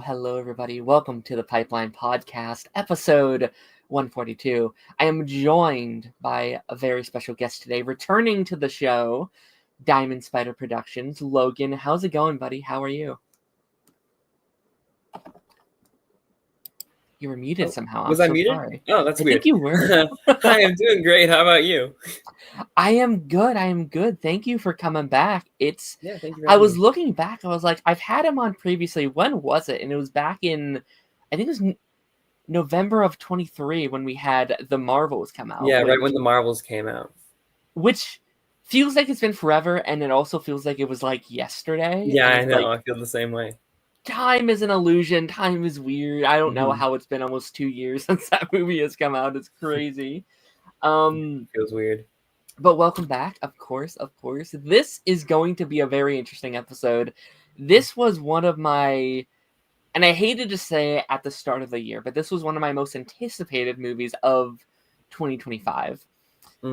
Hello, everybody. Welcome to the Pipeline Podcast, episode 142. I am joined by a very special guest today, returning to the show, Diamond Spider Productions. Logan, how's it going, buddy? How are you? You were muted somehow. Was I muted? Sorry. Oh, that's weird. I think you were. Hi, I'm doing great. How about you? I am good. Thank you for coming back. Thank you. I was looking back. I was like, I've had him on previously. When was it? And it was back in, I think it was November of 23 when we had the Marvels come out. Yeah, right when the Marvels came out. Which feels like it's been forever, and it also feels like it was like yesterday. Yeah, I know. I feel the same way. Time is an illusion. Time is weird. I don't know how it's been almost 2 years since that movie has come out. It's crazy. Feels weird. But welcome back, of course. This is going to be a very interesting episode. This was one of my, and I hated to say at the start of the year, but this was one of my most anticipated movies of 2025.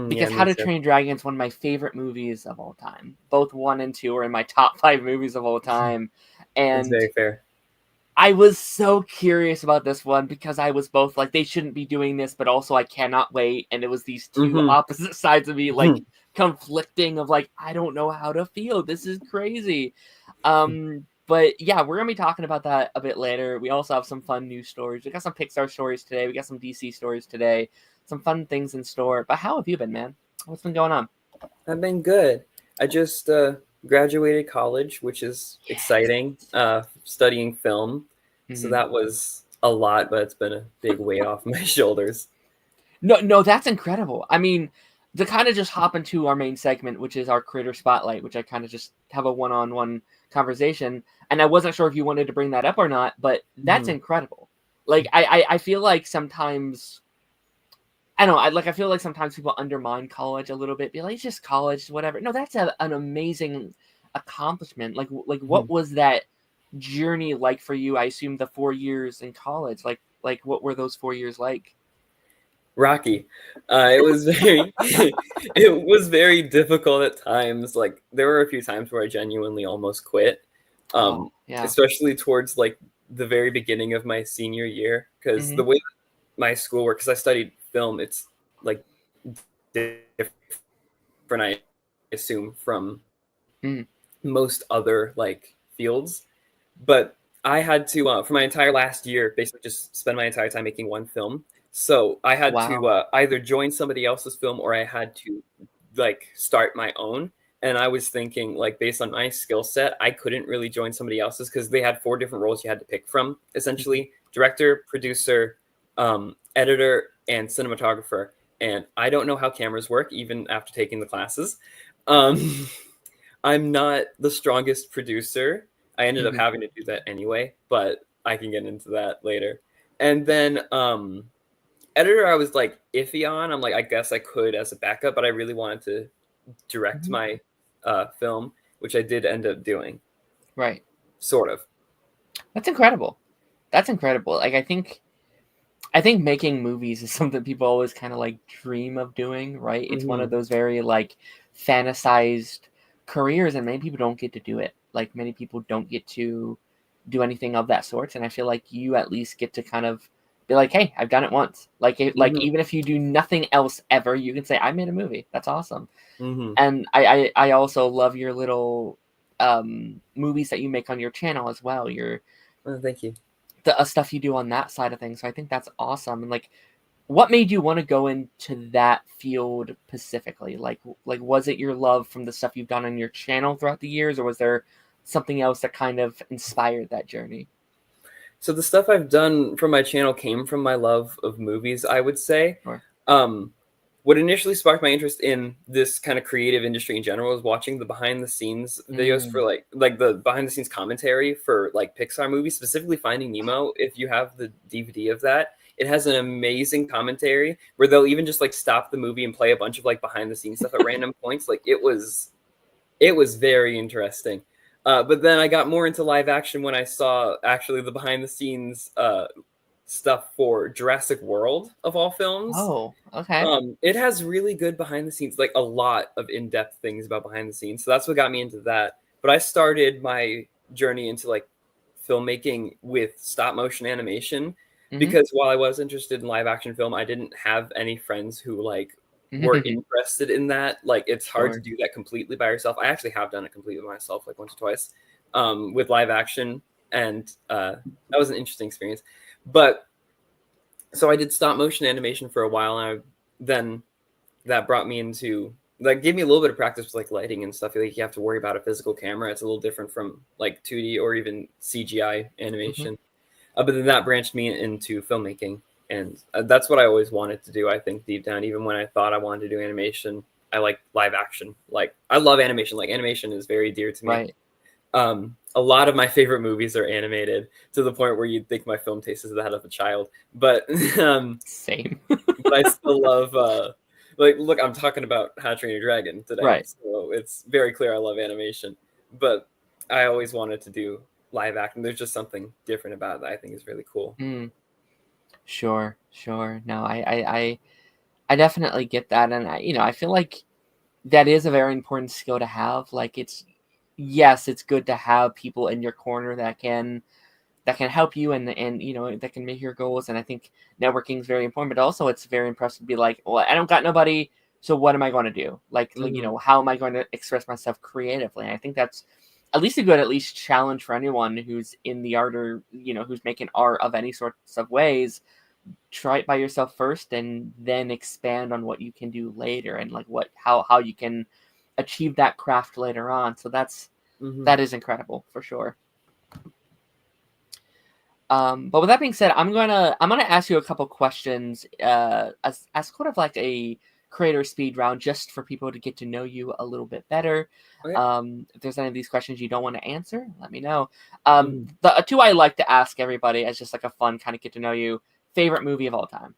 Because How to Train Dragon is one of my favorite movies of all time. Both 1 and 2 are in my top 5 movies of all time. And that's very fair. I was so curious about this one because I was both like, they shouldn't be doing this, but also I cannot wait. And it was these two opposite sides of me, like conflicting of like, I don't know how to feel. This is crazy. But yeah, we're going to be talking about that a bit later. We also have some fun news stories. We got some Pixar stories today. We got some DC stories today. Some fun things in store. But how have you been, man? What's been going on? I've been good. I just graduated college, which is exciting. Studying film. So that was a lot, but it's been a big weight off my shoulders. No, that's incredible. I mean, to kind of just hop into our main segment, which is our creator spotlight, which I kind of just have a one-on-one conversation. And I wasn't sure if you wanted to bring that up or not, but that's incredible. Like, I feel like sometimes, I don't know, I feel like sometimes people undermine college a little bit, be like, it's just college, whatever. No, that's an amazing accomplishment. Like what was that journey like for you? I assume the 4 years in college, like what were those 4 years like? Rocky. It was very it was very difficult at times. Like there were a few times where I genuinely almost quit. Especially towards like the very beginning of my senior year, because the way my school works, because I studied film, it's like different, I assume, from most other like fields. But I had to for my entire last year basically just spend my entire time making one film. So I had to either join somebody else's film or I had to like start my own. And I was thinking, like, based on my skill set, I couldn't really join somebody else's because they had 4 different roles you had to pick from, essentially: director, producer, editor, and cinematographer. And I don't know how cameras work, even after taking the classes. I'm not the strongest producer. I ended up having to do that anyway, but I can get into that later. And then editor, I was like iffy on. I'm like, I guess I could as a backup, but I really wanted to direct my film, which I did end up doing. Right. Sort of. That's incredible. Like, I think making movies is something people always kind of like dream of doing, right? It's one of those very like fantasized careers, and many people don't get to do it. Like, many people don't get to do anything of that sort. And I feel like you at least get to kind of be like, hey, I've done it once. Like, like even if you do nothing else ever, you can say, I made a movie. That's awesome. And I also love your little movies that you make on your channel as well. Thank you. The stuff you do on that side of things. So I think that's awesome. And like, what made you want to go into that field specifically? Like was it your love from the stuff you've done on your channel throughout the years, or was there something else that kind of inspired that journey? So the stuff I've done from my channel came from my love of movies, I would say. Sure. what initially sparked my interest in this kind of creative industry in general was watching the behind the scenes videos for like the behind the scenes commentary for like Pixar movies, specifically Finding Nemo. If you have the DVD of that, it has an amazing commentary where they'll even just like stop the movie and play a bunch of like behind the scenes stuff at random points. Like it was very interesting. But then I got more into live action when I saw actually the behind the scenes stuff for Jurassic World of all films. Oh, okay. It has really good behind the scenes, like a lot of in-depth things about behind the scenes. So that's what got me into that. But I started my journey into like filmmaking with stop motion animation because while I was interested in live action film, I didn't have any friends who like were interested in that. Like it's hard to do that completely by yourself. I actually have done it completely by myself like once or twice with live action, and that was an interesting experience. But so I did stop motion animation for a while, and then that brought me into like gave me a little bit of practice with like lighting and stuff. Like you have to worry about a physical camera. It's a little different from like 2D or even CGI animation. But then that branched me into filmmaking, and that's what I always wanted to do. I think deep down, even when I thought I wanted to do animation, I like live action. Like I love animation. Like animation is very dear to me. Right. A lot of my favorite movies are animated to the point where you'd think my film taste is that of a child. But same. But I still love like look, I'm talking about How to Train Your Dragon today. Right. So it's very clear I love animation. But I always wanted to do live action. There's just something different about it that I think is really cool. Sure. No, I definitely get that, and I feel like that is a very important skill to have. Like it's good to have people in your corner that can help you and that can make your goals. And I think networking is very important, but also it's very impressive to be like, well, I don't got nobody, so what am I going to do? Like how am I going to express myself creatively? And I think that's at least a good challenge for anyone who's in the art or who's making art of any sorts of ways. Try it by yourself first, and then expand on what you can do later, and like how you can achieve that craft later on. So that is incredible for sure. But with that being said, I'm gonna ask you a couple questions as sort of like a creator speed round, just for people to get to know you a little bit better. Okay. If there's any of these questions you don't want to answer, let me know. The two I like to ask everybody as just like a fun kind of get to know you. Favorite movie of all time?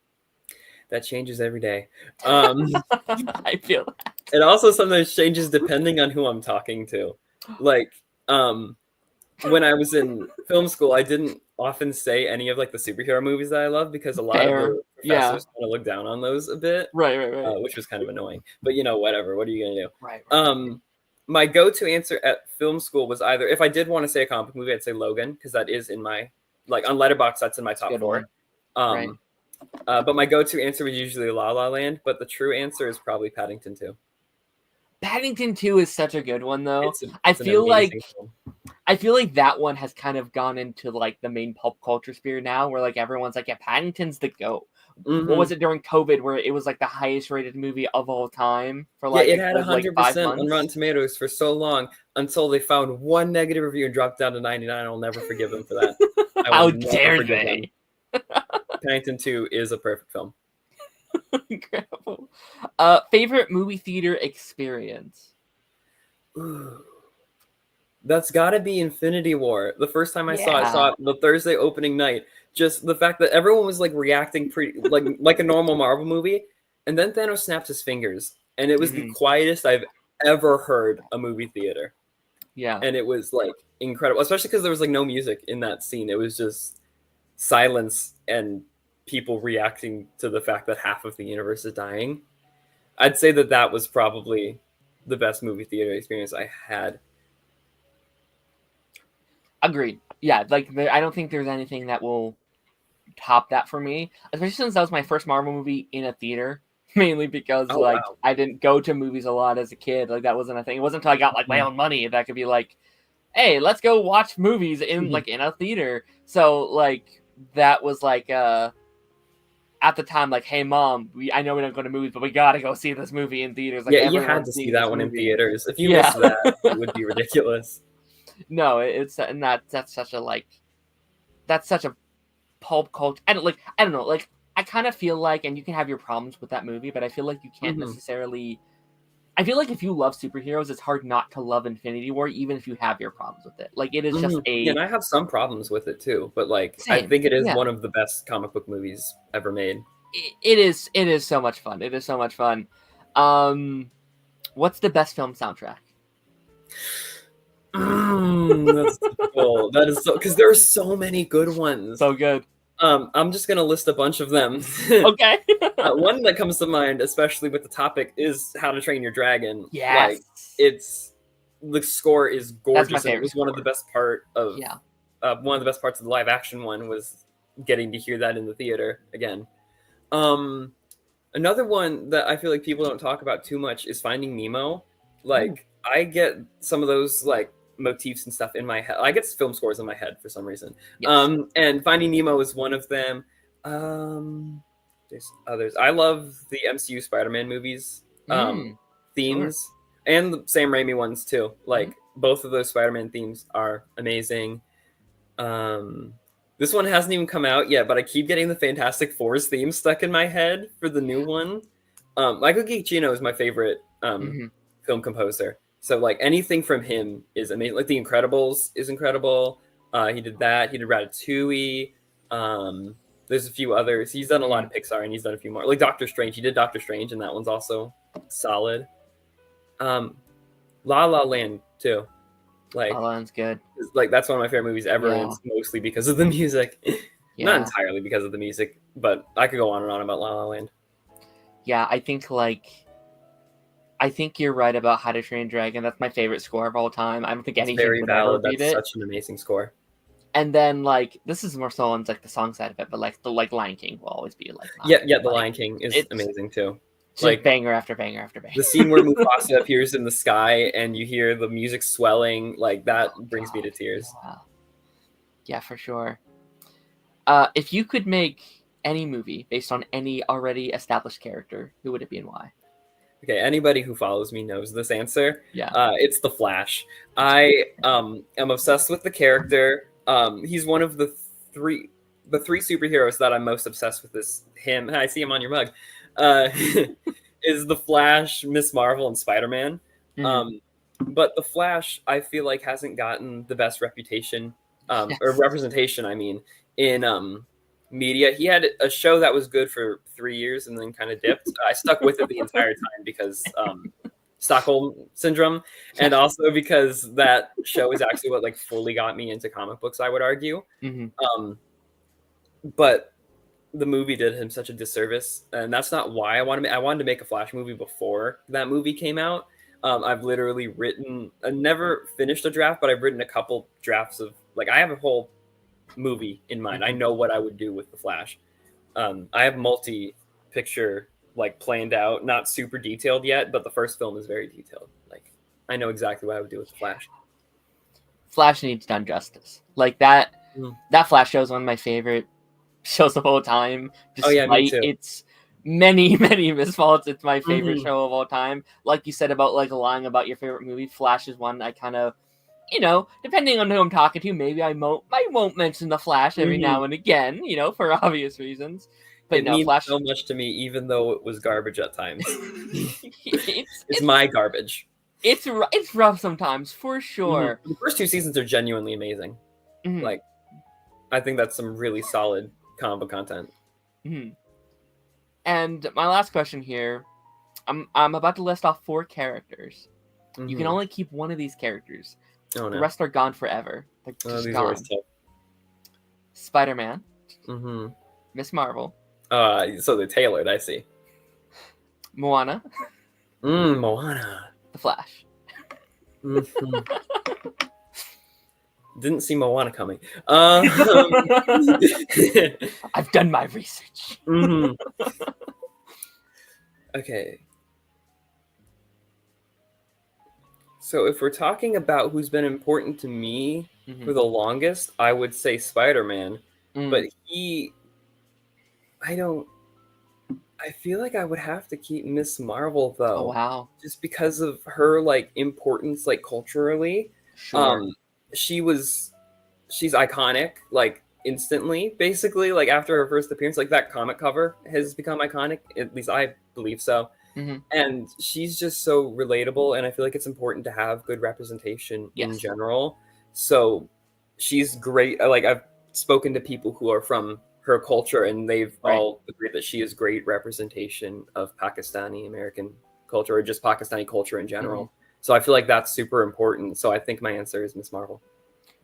That changes every day. I feel that. It also sometimes changes depending on who I'm talking to. Like, when I was in film school, I didn't often say any of like the superhero movies that I love because a lot of the professors kind of look down on those a bit. Right. Which was kind of annoying. But whatever. What are you gonna do? Right. My go-to answer at film school was either, if I did want to say a comic movie, I'd say Logan, because that is in my on Letterboxd, that's in my top 4. Right. But my go-to answer was usually La La Land, but the true answer is probably Paddington 2. Paddington 2 is such a good one, though. I feel like that one has kind of gone into like the main pop culture sphere now, where like everyone's like, yeah, Paddington's the GOAT. What was it during COVID where it was like the highest rated movie of all time for like it had 100% on Rotten Tomatoes for so long until they found one negative review and dropped down to 99. I'll never forgive them for that. How dare they? Paddington 2 is a perfect film. Incredible. Favorite movie theater experience? Ooh. That's got to be Infinity War. The first time I saw it the Thursday opening night. Just the fact that everyone was like reacting pretty like a normal Marvel movie, and then Thanos snapped his fingers, and it was the quietest I've ever heard a movie theater. Yeah, and it was like incredible, especially because there was like no music in that scene. It was just silence and people reacting to the fact that half of the universe is dying. I'd say that was probably the best movie theater experience I had. Agreed. Yeah, like I don't think there's anything that will top that for me, especially since that was my first Marvel movie in a theater, mainly because I didn't go to movies a lot as a kid. Like that wasn't a thing. It wasn't until I got like my own money that I could be like, hey, let's go watch movies in like in a theater. So like that was like at the time, like, hey mom, I know we don't go to movies, but we gotta go see this movie in theaters. Like, you had to see that one in theaters. If you missed that, it would be ridiculous. No, that's such a pulp culture, and like I don't know, like I kind of feel like, and you can have your problems with that movie, but I feel like you can't necessarily. I feel like if you love superheroes, it's hard not to love Infinity War, even if you have your problems with it. Like, it is just a. Yeah, and I have some problems with it too, but like, Same. I think it is one of the best comic book movies ever made. It is. It is so much fun. It is so much fun. What's the best film soundtrack? That's difficult. That is so, because there are so many good ones. So good. I'm just gonna list a bunch of them. Okay. One that comes to mind, especially with the topic, is How to Train Your Dragon. Yes. Like, the score is gorgeous. That's my favorite it was score. one of the best parts of the live action one was getting to hear that in the theater again. Another one that I feel like people don't talk about too much is Finding Nemo. Like, I get some of those like motifs and stuff in my head. I get film scores in my head for some reason. Yes. And Finding Nemo is one of them. There's others. I love the MCU Spider-Man movies themes, and the Sam Raimi ones too. Like, both of those Spider-Man themes are amazing. This one hasn't even come out yet, but I keep getting the Fantastic Four's theme stuck in my head for the new one. Michael Giacchino is my favorite film composer. So, like, anything from him is amazing. Like, The Incredibles is incredible. He did that. He did Ratatouille. There's a few others. He's done a lot of Pixar, and he's done a few more. Like, Doctor Strange. He did Doctor Strange, and that one's also solid. La La Land, too. Like, La La Land's good. Like, that's one of my favorite movies ever, and it's mostly because of the music. Not entirely because of the music, but I could go on and on about La La Land. Yeah, I think you're right about How to Train Your Dragon. That's my favorite score of all time. I don't think anything would ever beat it. That's such an amazing score. And then, like, this is more so on like the song side of it, but like the Lion King will always be like. The Lion King is amazing too. Like, banger after banger after banger. The scene where Mufasa appears in the sky and you hear the music swelling, like, that brings me to tears. Wow. Yeah, for sure. If you could make any movie based on any already established character, who would it be and why? Okay, anybody who follows me knows this answer. Yeah. It's The Flash. I am obsessed with the character. He's one of the three superheroes that I'm most obsessed with. Is him. I see him on your mug. Is The Flash, Miss Marvel, and Spider-Man. But The Flash, I feel like, hasn't gotten the best reputation or representation, I mean, in media. He had a show that was good for 3 years and then kind of dipped. I stuck with it the entire time because Stockholm Syndrome, and also because that show is actually what like fully got me into comic books, I would argue. But the movie did him such a disservice, and that's not why I wanted to make a Flash movie before that movie came out. I've literally written, I never finished a draft, but I've written a couple drafts of, like, I have a whole movie in mind. I know what I would do with the Flash. I have multi-picture, like, planned out, not super detailed yet, but the first film is very detailed. Like, I know exactly what I would do with the Flash. Flash needs done justice. Like, that Flash show is one of my favorite shows of all time. Despite me too. Its many misfaults, it's my favorite show of all time. Like you said about, like, lying about your favorite movie, Flash is one I kind of, you know, depending on who I'm talking to, maybe I won't mention the Flash every now and again, you know, for obvious reasons. But it means Flash so much to me, even though it was garbage at times. it's my garbage. It's rough sometimes, for sure. The first 2 seasons are genuinely amazing. Like, I think that's some really solid comic book content. And my last question here, I'm about to list off 4 characters. You can only keep one of these characters. Oh, no. The rest are gone forever. They're just gone. Spider-Man. Miss Marvel. So they're tailored, I see. Moana. Moana. The Flash. Didn't see Moana coming. I've done my research. Okay. So if we're talking about who's been important to me for the longest, I would say Spider-Man. But I feel like I would have to keep Miss Marvel, though. Oh, wow. Just because of her, like, importance, like, culturally. Sure. She's iconic. Like, instantly, basically. Like after her first appearance, like that comic cover has become iconic. At least I believe so. Mm-hmm. And she's just so relatable, and I feel like it's important to have good representation in general. So she's great. Like I've spoken to people who are from her culture, and they've all agreed that she is great representation of Pakistani American culture, or just Pakistani culture in general. Mm-hmm. So I feel like that's super important. So I think my answer is Miss Marvel.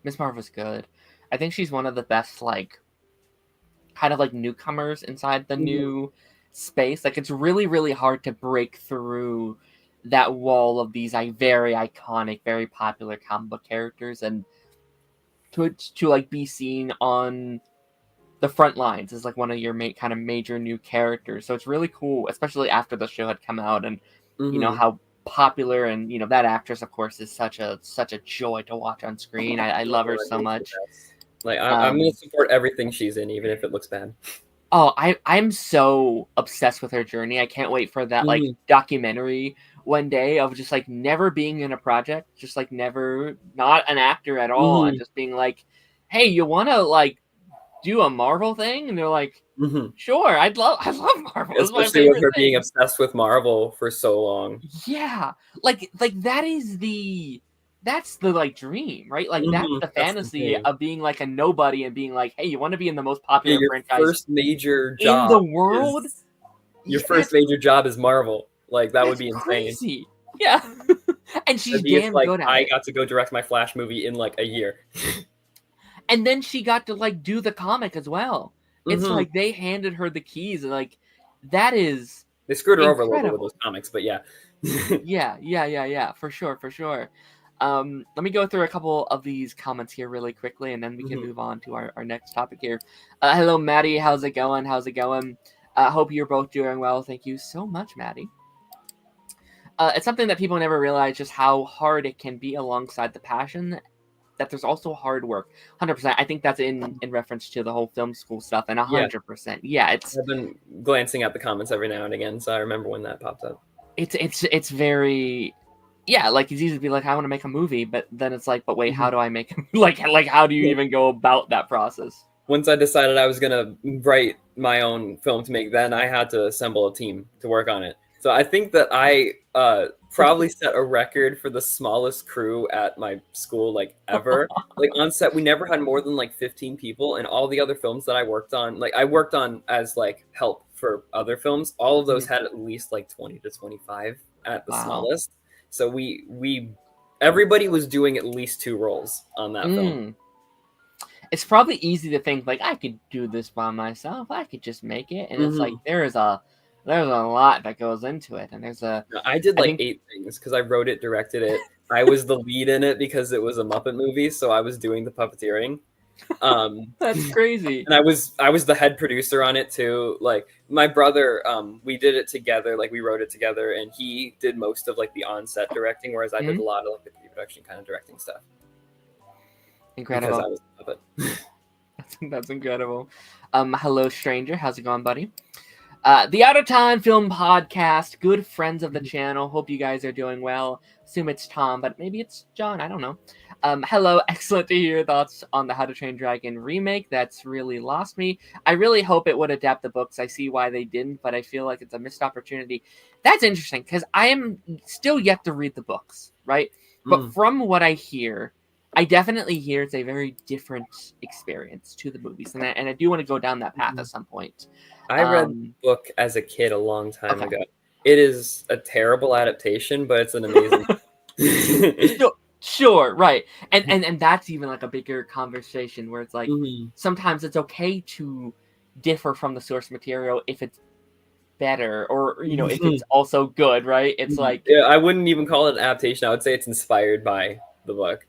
Miss Marvel's good. I think she's one of the best, like, kind of like newcomers inside the new space. Like, it's really, really hard to break through that wall of these like very iconic, very popular comic book characters, and to like be seen on the front lines as like one of your kind of major new characters. So it's really cool, especially after the show had come out, and you know how popular, and you know that actress, of course, is such a joy to watch on screen. I love her so much. Like I'm gonna support everything she's in, even if it looks bad. Oh, I'm so obsessed with her journey. I can't wait for that like documentary one day of just like never being in a project, just like never, not an actor at all, and just being like, hey, you want to like do a Marvel thing? And they're like, sure, I love Marvel. Especially with her being obsessed with Marvel for so long. Yeah, like that's the like dream, right? Like that's the fantasy of being like a nobody and being like, hey, you want to be in the most popular franchise first major job in the world? Your first major job is Marvel. Like that would be insane. Crazy. Yeah. And she's damn good at it. I got to go direct my Flash movie in like a year. And then she got to like do the comic as well. It's like they handed her the keys, and like that is they screwed her over a little bit with those comics, but yeah. Yeah, for sure. Let me go through a couple of these comments here really quickly, and then we can move on to our next topic here. Hello, Maddie. How's it going? Hope you're both doing well. Thank you so much, Maddie. It's something that people never realize just how hard it can be alongside the passion, that there's also hard work. 100%. I think that's in reference to the whole film school stuff, and 100%. Yeah, I've been glancing at the comments every now and again, so I remember when that popped up. It's very... Yeah, like it's easy to be like, I want to make a movie, but then it's like, but wait, how do I make like how do you even go about that process? Once I decided I was gonna write my own film to make, then I had to assemble a team to work on it. So I think that I probably set a record for the smallest crew at my school like ever. Like on set, we never had more than like 15 people, and all the other films that I worked on, like I worked on as like help for other films, all of those had at least like 20 to 25 at the smallest. So everybody was doing at least 2 roles on that film. It's probably easy to think like I could do this by myself. I could just make it, and it's like there's a lot that goes into it, and I did like 8 things because I wrote it, directed it. I was the lead in it because it was a Muppet movie, so I was doing the puppeteering. That's crazy. And I was the head producer on it too. Like my brother, we did it together. Like we wrote it together, and he did most of like the on-set directing, whereas I did a lot of like the pre-production kind of directing stuff. Incredible. Because I was the puppet. That's incredible. Hello, stranger. How's it going, buddy? The Out of Time Film Podcast. Good friends of the channel. Hope you guys are doing well. Assume it's Tom, but maybe it's John. I don't know. Hello, excellent to hear your thoughts on the How to Train Dragon remake. That's really lost me. I really hope it would adapt the books. I see why they didn't, but I feel like it's a missed opportunity. That's interesting, because I am still yet to read the books, right? But from what I hear, I definitely hear it's a very different experience to the movies, and I do want to go down that path at some point. I read the book as a kid a long time ago. It is a terrible adaptation, but it's an amazing... Sure, right. And that's even like a bigger conversation where it's like sometimes it's okay to differ from the source material if it's better, or you know, if it's also good, right? It's like, yeah, I wouldn't even call it an adaptation. I would say it's inspired by the book.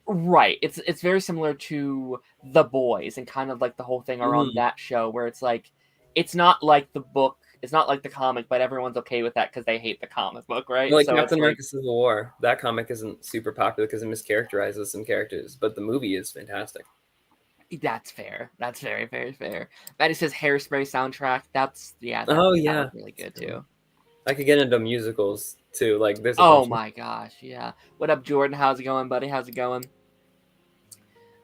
Right. It's very similar to The Boys and kind of like the whole thing around that show, where it's like it's not like the book, it's not like the comic, but everyone's okay with that because they hate the comic book, right? Like Captain America Civil War, that comic isn't super popular because it mischaracterizes some characters, but the movie is fantastic. That's fair. That's very, very fair. Maddie says Hairspray soundtrack. That's really good too. I could get into musicals too. Like there's my gosh, yeah. What up, Jordan? How's it going, buddy? How's it going?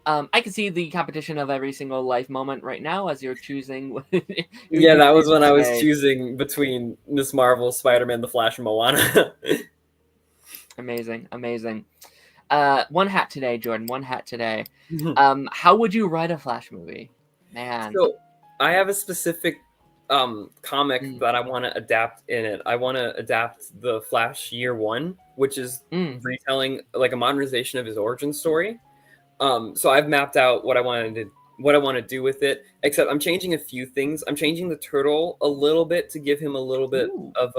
I can see the competition of every single life moment right now as you're choosing. Yeah, that was when I was choosing between Miss Marvel, Spider-Man, The Flash, and Moana. Amazing, amazing. One hat today, Jordan. One hat today. How would you write a Flash movie, man? So I have a specific comic that I want to adapt in it. I want to adapt the Flash Year One, which is retelling like a modernization of his origin story. So I've mapped out what I want to do with it. Except I'm changing a few things. I'm changing the turtle a little bit to give him a little bit of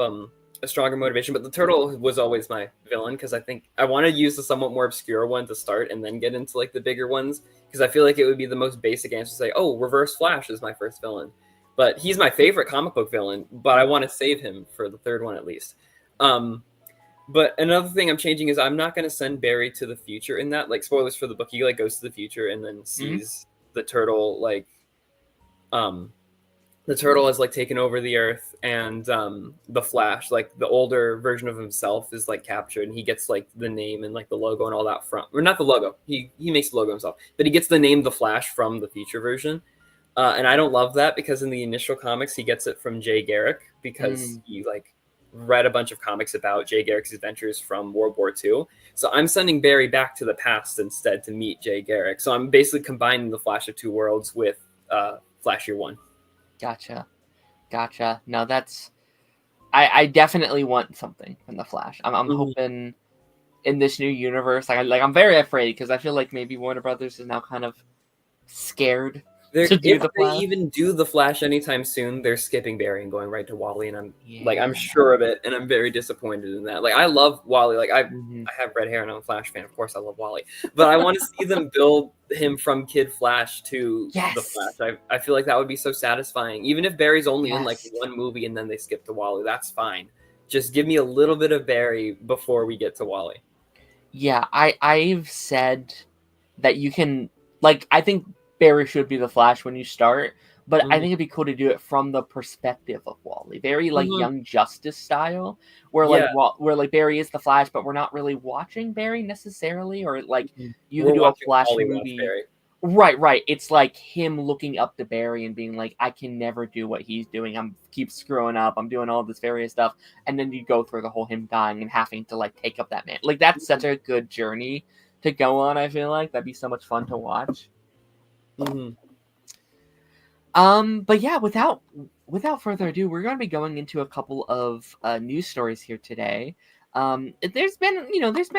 a stronger motivation. But the turtle was always my villain because I think I want to use the somewhat more obscure one to start and then get into like the bigger ones because I feel like it would be the most basic answer to say, oh, Reverse Flash is my first villain. But he's my favorite comic book villain, but I want to save him for the third one at least. But another thing I'm changing is I'm not going to send Barry to the future in that. Like, spoilers for the book, he like goes to the future and then sees the turtle like the turtle has like taken over the earth, and the Flash, like the older version of himself, is like captured, and he gets like the name and like the logo and all that from, or not the logo. He makes the logo himself, but he gets the name the Flash from the future version. And I don't love that because in the initial comics he gets it from Jay Garrick because he like read a bunch of comics about Jay Garrick's adventures from World War II. So I'm sending Barry back to the past instead to meet Jay Garrick. So I'm basically combining the Flash of Two Worlds with Flash Year One. Gotcha. No, that's I definitely want something from the Flash. I'm hoping in this new universe. I'm very afraid because I feel like maybe Warner Brothers is now kind of scared to do the Flash. If they even do the Flash anytime soon, they're skipping Barry and going right to Wally, and I'm sure of it, and I'm very disappointed in that. Like, I love Wally. Like, I have red hair and I'm a Flash fan. Of course, I love Wally, but I want to see them build him from Kid Flash to the Flash. I feel like that would be so satisfying. Even if Barry's only in like one movie and then they skip to Wally, that's fine. Just give me a little bit of Barry before we get to Wally. Yeah, I've said that you can, like, I think Barry should be the Flash when you start, but I think it'd be cool to do it from the perspective of Wally, very like Young Justice style, where like Barry is the Flash, but we're not really watching Barry necessarily, or like you can do a Flash movie. Right. It's like him looking up to Barry and being like, I can never do what he's doing. I'm keep screwing up. I'm doing all this various stuff, and then you go through the whole him dying and having to like take up that man. Like that's such a good journey to go on. I feel like that'd be so much fun to watch. But yeah, without further ado, we're going to be going into a couple of news stories here today. There's been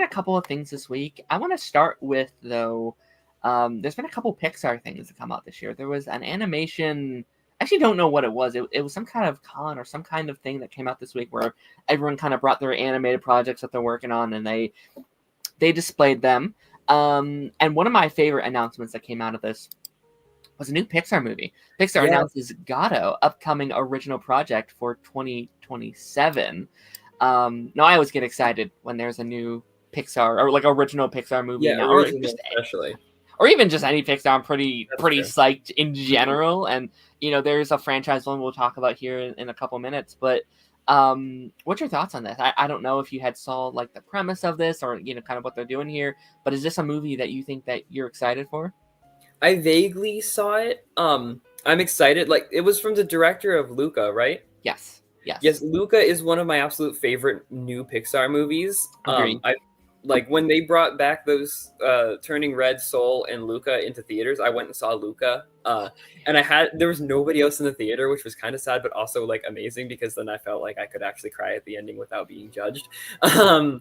a couple of things this week. I want to start with though. There's been a couple Pixar things that come out this year. There was an animation. I actually don't know what it was. It was some kind of con or some kind of thing that came out this week where everyone kind of brought their animated projects that they're working on and they displayed them. And one of my favorite announcements that came out of this was a new Pixar movie. Pixar announces Gato, upcoming original project for 2027. Now I always get excited when there's a new Pixar or like original Pixar movie. Yeah, original especially. Or even just any Pixar. I'm pretty psyched in general. And there's a franchise one we'll talk about here in a couple minutes. But what's your thoughts on this? I don't know if you had saw like the premise of this or kind of what they're doing here. But is this a movie that you think that you're excited for? I vaguely saw it. I'm excited. Like, it was from the director of Luca, right? Yes. Luca is one of my absolute favorite new Pixar movies. I like when they brought back those Turning Red, Soul, and Luca into theaters. I went and saw Luca, and there was nobody else in the theater, which was kind of sad, but also like amazing because then I felt like I could actually cry at the ending without being judged. But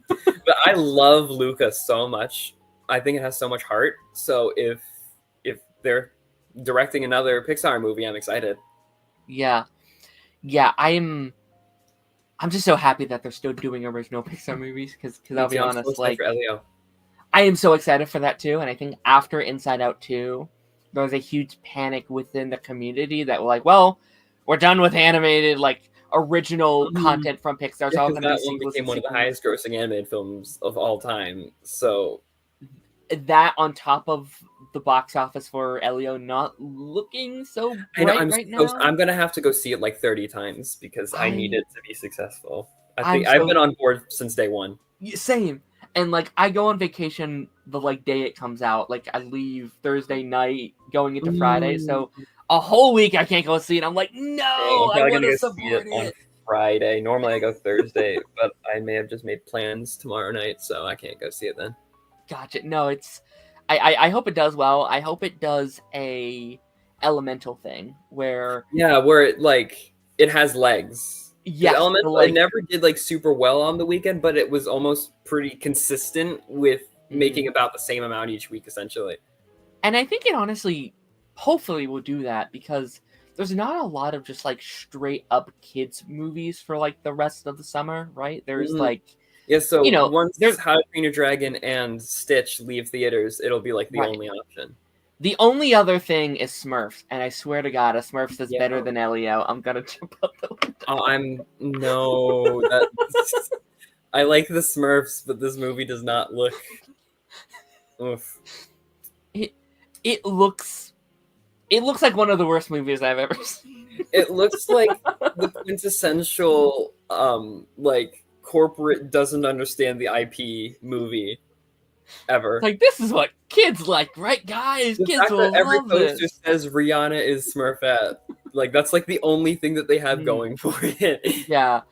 I love Luca so much. I think it has so much heart. So if they're directing another Pixar movie, I'm excited. Yeah, I'm just so happy that they're still doing original Pixar movies because I'll be honest, like I am so excited for that too. And I think after Inside Out 2, there was a huge panic within the community that were like, well, we're done with animated like original content from Pixar. So that one became one of the highest grossing animated films of all time. So that on top of the box office for Elio not looking so bright right now. I'm going to have to go see it like 30 times because I need it to be successful. I've been on board since day one. Same. And like I go on vacation the like day it comes out. Like I leave Thursday night going into Friday, so a whole week I can't go see it. I'm like, no, I'm I probably want gonna to go see it support on it. Friday. Normally I go Thursday, but I may have just made plans tomorrow night, so I can't go see it then. Gotcha. No, it's. I hope it does well. I hope it does a elemental thing where where it has legs. Because yes, Elemental, like it never did like super well on the weekend, but it was almost pretty consistent with making about the same amount each week, essentially. And I think it honestly, hopefully, will do that because there's not a lot of just like straight up kids movies for like the rest of the summer, right? There's like, so once there's How to Train Your Dragon and Stitch leave theaters, it'll be like the right. only option. The only other thing is Smurfs, and I swear to God, a Smurfs is better than Elio. I'm gonna jump up the window. I like the Smurfs, but this movie does not look. Oof. It looks like one of the worst movies I've ever seen. It looks like the quintessential like corporate doesn't understand the IP movie ever. Like, this is what kids like, right, guys? The kids fact will that every love poster this. says Rihanna is Smurfette. Like, that's like the only thing that they have going for it. Yeah.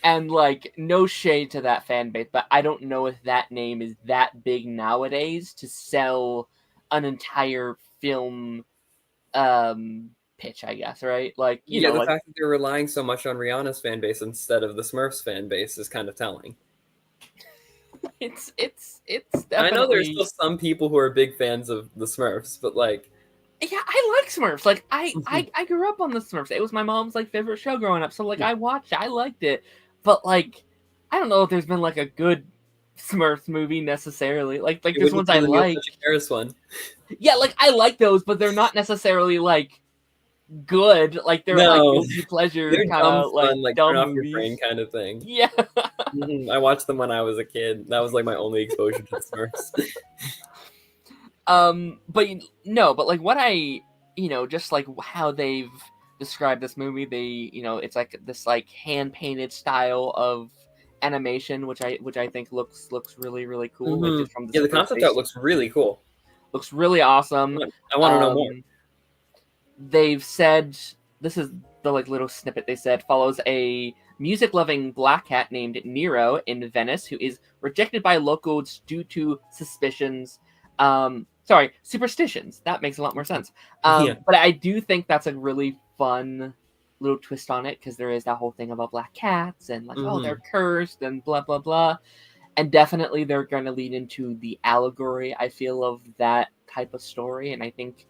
And like, no shade to that fan base, but I don't know if that name is that big nowadays to sell an entire film pitch, I guess, right? Like, you know, the like, fact that they're relying so much on Rihanna's fan base instead of the Smurfs fan base is kind of telling. It's definitely. I know there's still some people who are big fans of the Smurfs, but like, yeah, I like Smurfs. Like, I grew up on the Smurfs. It was my mom's like favorite show growing up. So like, I watched it. I liked it, but like, I don't know if there's been like a good Smurfs movie necessarily. Like there's ones I like. Harris one. Yeah, like I like those, but they're not necessarily like good. Like they're like guilty pleasure kind of like dumb turn off movies. your brain kind of thing. Yeah. I watched them when I was a kid. That was like my only exposure to Smurfs. But no, but like what I, just like how they've described this movie, it's like this like hand painted style of animation, which I think looks really, really cool. Like just from the concept art looks really cool. Looks really awesome. I want to know more. They've said, this is the like little snippet they said, follows a music-loving black cat named Nero in Venice who is rejected by locals due to superstitions. That makes a lot more sense. But I do think that's a really fun little twist on it because there is that whole thing about black cats and like, oh, they're cursed and blah, blah, blah. And definitely they're going to lead into the allegory, I feel, of that type of story. And I think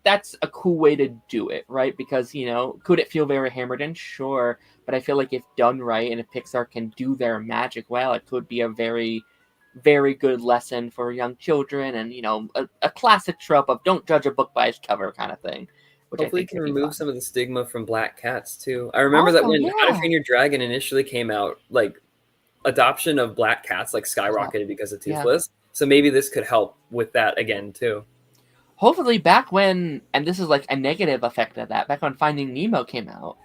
that's a cool way to do it, right? Because, could it feel very hammered in? Sure. But I feel like if done right and if Pixar can do their magic well, it could be a very, very good lesson for young children and, a classic trope of don't judge a book by its cover kind of thing. Hopefully it can remove some of the stigma from black cats, too. I remember that when How to Train Your Dragon initially came out, like, adoption of black cats, like, skyrocketed because of Toothless. Yeah. So maybe this could help with that again, too. Hopefully back when, and this is like a negative effect of that, back when Finding Nemo came out,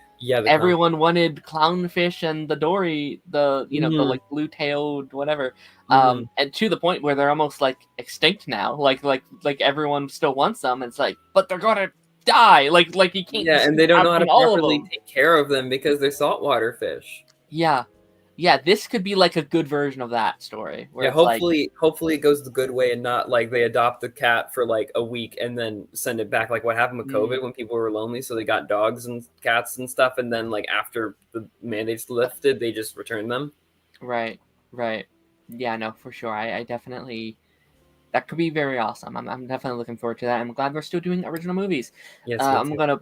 everyone wanted clownfish and the Dory, the like blue-tailed whatever, and to the point where they're almost like extinct now. Like everyone still wants them. It's like, but they're gonna die. Like you can't. Yeah, and they don't know how to properly take care of them because they're saltwater fish. Yeah, this could be like a good version of that story. Where hopefully it goes the good way and not like they adopt the cat for like a week and then send it back. Like what happened with COVID when people were lonely, so they got dogs and cats and stuff, and then like after the mandates lifted, they just returned them. Right. Yeah, no, for sure. I definitely. That could be very awesome. I'm definitely looking forward to that. I'm glad we're still doing original movies. Yes, I'm gonna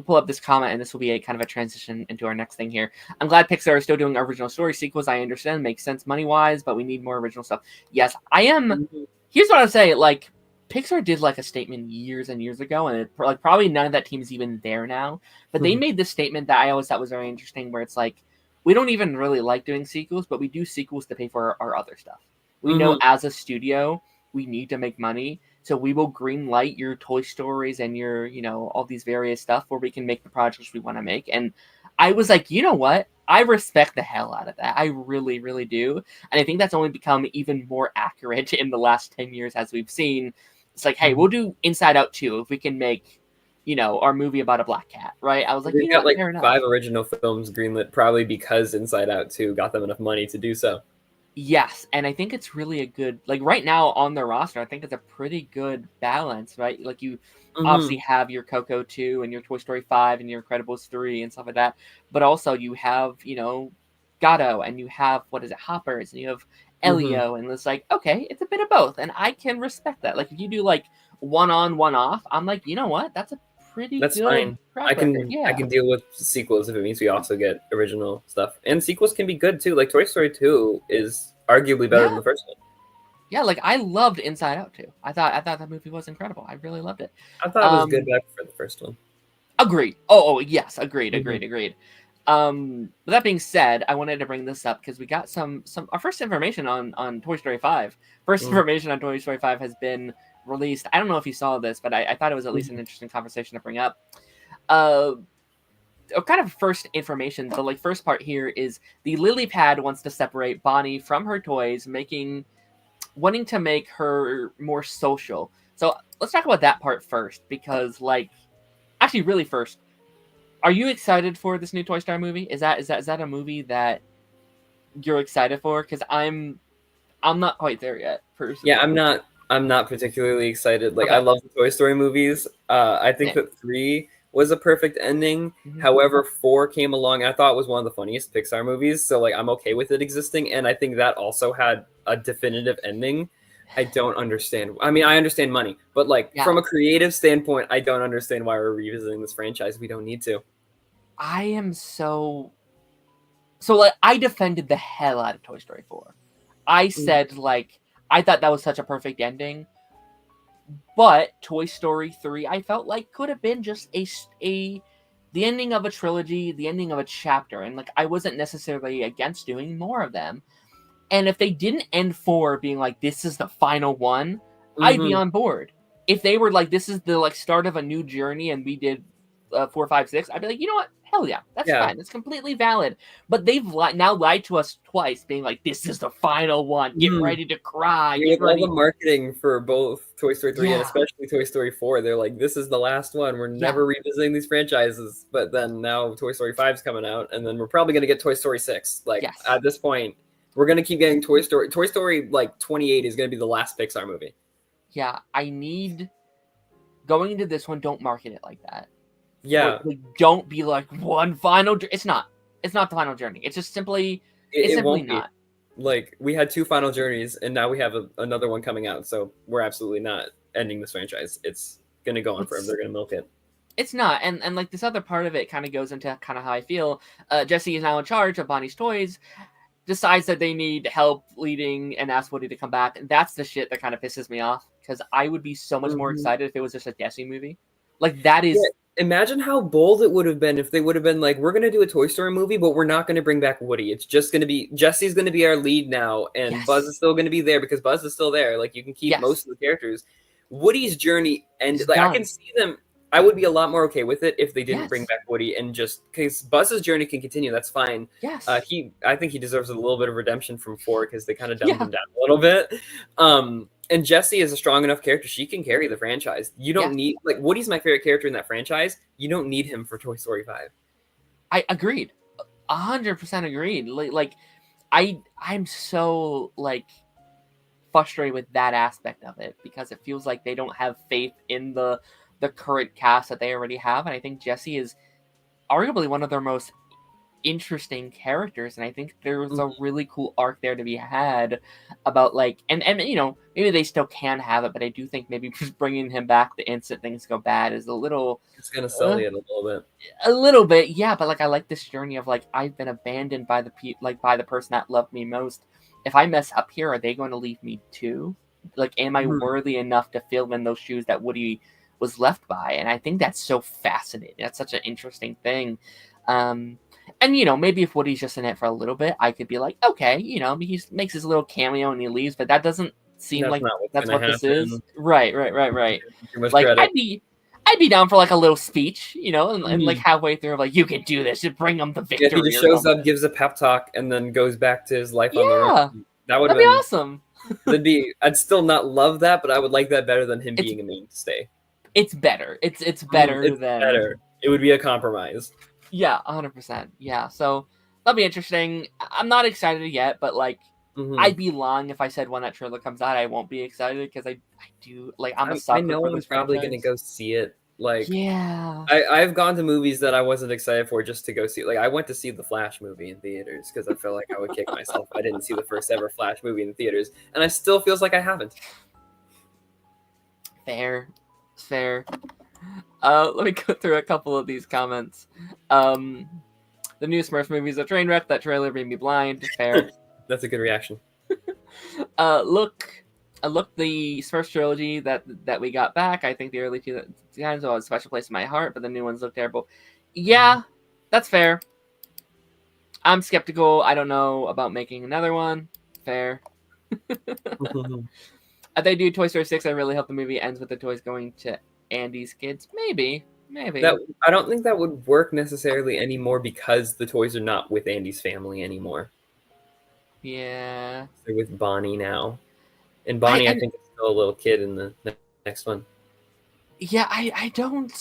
pull up this comment, and this will be a kind of a transition into our next thing here. I'm glad Pixar is still doing original story sequels. I understand, makes sense money-wise, but we need more original stuff. Yes, I am. Here's what I would say. Like, Pixar did like a statement years and years ago, and like probably none of that team is even there now. But they made this statement that I always thought was very interesting, where it's like, we don't even really like doing sequels, but we do sequels to pay for our other stuff. We know as a studio, we need to make money. So we will green light your Toy Stories and your, all these various stuff where we can make the projects we want to make. And I was like, you know what? I respect the hell out of that. I really, really do. And I think that's only become even more accurate in the last 10 years as we've seen. It's like, hey, we'll do Inside Out 2 if we can make, our movie about a black cat, right? I was like, They've got like fair enough. 5 original films greenlit probably because Inside Out 2 got them enough money to do so. Yes, and I think it's really a good, like right now on their roster, I think it's a pretty good balance, right? Like you obviously have your Coco 2 and your Toy Story 5 and your Incredibles 3 and stuff like that, but also you have, Gatto and you have, Hoppers, and you have Elio, and it's like, okay, it's a bit of both, and I can respect that. Like if you do like one on, one off, I'm like, you know what? That's a pretty good fine. I can record. deal with sequels if it means we also get original stuff. And sequels can be good too. Like Toy Story 2 is arguably better than the first one. Yeah, like I loved Inside Out 2. I thought that movie was incredible. I really loved it. I thought it was good back for the first one. Agreed. Oh yes, agreed. With that being said, I wanted to bring this up because we got some our first information on Toy Story 5. Information on Toy Story 5 has been released. I don't know if you saw this, but I thought it was at least an interesting conversation to bring up. Kind of first information. The first part here is the lily pad wants to separate Bonnie from her toys, wanting to make her more social. So let's talk about that part first, because actually really first, are you excited for this new Toy Story movie? Is that a movie that you're excited for? Because I'm not quite there yet, personally. Yeah, I'm not particularly excited. Like, okay. I love the Toy Story movies. I think that 3 was a perfect ending. However, 4 came along. I thought it was one of the funniest Pixar movies. So I'm okay with it existing. And I think that also had a definitive ending. I don't understand. I mean, I understand money, but from a creative standpoint, I don't understand why we're revisiting this franchise. We don't need to. I am so I defended the hell out of Toy Story 4. I said I thought that was such a perfect ending. But Toy Story 3, I felt like could have been just the ending of a trilogy, the ending of a chapter, and I wasn't necessarily against doing more of them. And if they didn't end 4 being this is the final one, I'd be on board. If they were this is the start of a new journey, and we did 4, 5, 6, I'd be like, you know what? Hell yeah, that's fine. That's completely valid. But they've now lied to us twice, being this is the final one. Get ready to cry. All the marketing for both Toy Story 3 and especially Toy Story 4, they're this is the last one. We're never revisiting these franchises. But then now Toy Story 5 is coming out, and then we're probably going to get Toy Story 6. At this point, we're going to keep getting Toy Story. Toy Story 28 is going to be the last Pixar movie. Yeah, going into this one, don't market it like that. Yeah. Don't be one final. It's not the final journey. It's just simply. It's simply not. We had 2 final journeys, and now we have another one coming out. So we're absolutely not ending this franchise. It's gonna go on forever. They're gonna milk it. It's not, and this other part of it kind of goes into kind of how I feel. Jessie is now in charge of Bonnie's Toys. Decides that they need help leading and asks Woody to come back. And that's the shit that kind of pisses me off, because I would be so much more excited if it was just a Jessie movie. That is. Yeah. Imagine how bold it would have been if they would have been we're going to do a Toy Story movie, but we're not going to bring back Woody. It's just going to be, Jessie's going to be our lead now, and Buzz is still going to be there because Buzz is still there. You can keep most of the characters. Woody's journey ended. I can see them. I would be a lot more okay with it if they didn't bring back Woody, and just because Buzz's journey can continue, that's fine. Yes. I think he deserves a little bit of redemption from 4 because they kind of dumbed him down a little bit. And Jessie is a strong enough character; she can carry the franchise. You don't need Woody's my favorite character in that franchise. You don't need him for Toy Story 5. I agreed, 100% agreed. I'm so frustrated with that aspect of it, because it feels like they don't have faith in the current cast that they already have, and I think Jessie is arguably one of their most interesting characters, and I think there's a really cool arc there to be had about and maybe they still can have it, but I do think maybe just bringing him back the instant things go bad is a little. It's gonna sully it a little bit. A little bit, yeah, but I like this journey of I've been abandoned by by the person that loved me most. If I mess up here, are they going to leave me too? Am I worthy enough to fill in those shoes that Woody was left by? And I think that's so fascinating. That's such an interesting thing. And maybe if Woody's just in it for a little bit, I could be okay, he makes his little cameo and he leaves, but that doesn't seem that's what this is. Right. I'd I'd be down for like a little speech, you know, and like halfway through, like, you can do this, just bring them the victory. Yeah, he just shows up, gives a pep talk, and then goes back to his life on the run. That'd be awesome. I'd still not love that, but I would like that better than him being a mainstay. It's better. It's better it's than better. It would be a compromise. Yeah, 100%. Yeah, so that'll be interesting. I'm not excited yet, but like, I'd be lying if I said when that trailer comes out I won't be excited, because I do, like, I'm a sucker. I know I'm probably going to go see it. Like, yeah, I've gone to movies that I wasn't excited for just to go see. Like, I went to see the Flash movie in theaters because I felt like I would kick myself if I didn't see the first ever Flash movie in theaters, and I still feels like I haven't. Fair. Let me go through a couple of these comments. The new Smurfs movie is a train wreck. That trailer made me blind. Fair. That's a good reaction. Look, the Smurfs trilogy that we got back. I think the early 2000s will have a special place in my heart, but the new ones look terrible. Yeah, that's fair. I'm skeptical. I don't know about making another one. Fair. If they do Toy Story 6, I really hope the movie ends with the toys going to Andy's kids. Maybe. I don't think that would work necessarily anymore because the toys are not with Andy's family anymore. Yeah. They're with Bonnie now. And Bonnie, I think, is still a little kid in the next one. Yeah, I don't...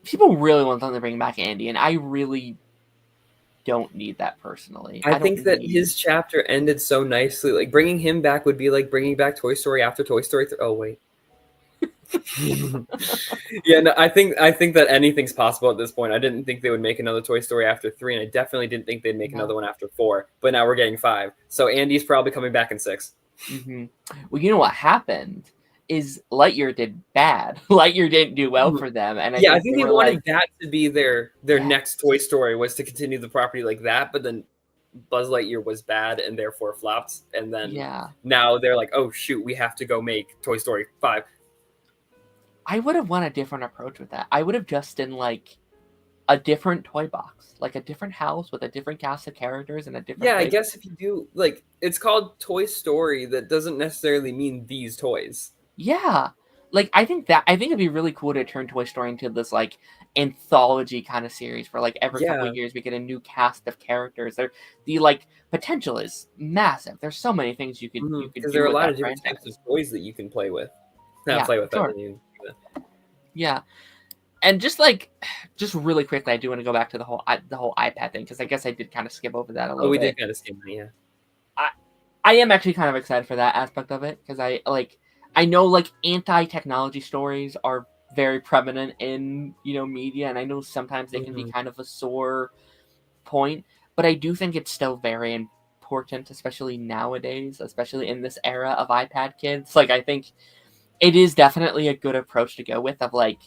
People really want them to bring back Andy, and I really don't need that personally. I think that his chapter ended so nicely. Like, bringing him back would be like bringing back Toy Story after Toy Story 3. Oh, wait. Yeah, no, I think that anything's possible at this point. I didn't think they would make another Toy Story after 3, and I definitely didn't think they'd make another one after 4. But now we're getting 5, so Andy's probably coming back in 6. Well, you know what happened is Lightyear did bad. Lightyear didn't do well for them, and I think they wanted that to be their next Toy Story, was to continue the property like that. But then Buzz Lightyear was bad and therefore flopped, and then now they're like, oh shoot, we have to go make Toy Story 5. I would have won a different approach with that. I would have just done like a different toy box, like a different house with a different cast of characters and a different. Yeah, I guess if you do, like, it's called Toy Story. That doesn't necessarily mean these toys. Yeah, like I think it'd be really cool to turn Toy Story into this like anthology kind of series for like every couple of years we get a new cast of characters. The like potential is massive. There's so many things you could do. Because there are a lot of different types of toys that you can play with. Yeah, and just really quickly, I do want to go back to the whole iPad thing, because I guess I did kind of skip over that a little bit. We did kind of skip that, yeah. I am actually kind of excited for that aspect of it, because I know like anti-technology stories are very prevalent in media, and I know sometimes they can be kind of a sore point, but I do think it's still very important, especially nowadays, especially in this era of iPad kids. Like, I think it is definitely a good approach to go with, of like,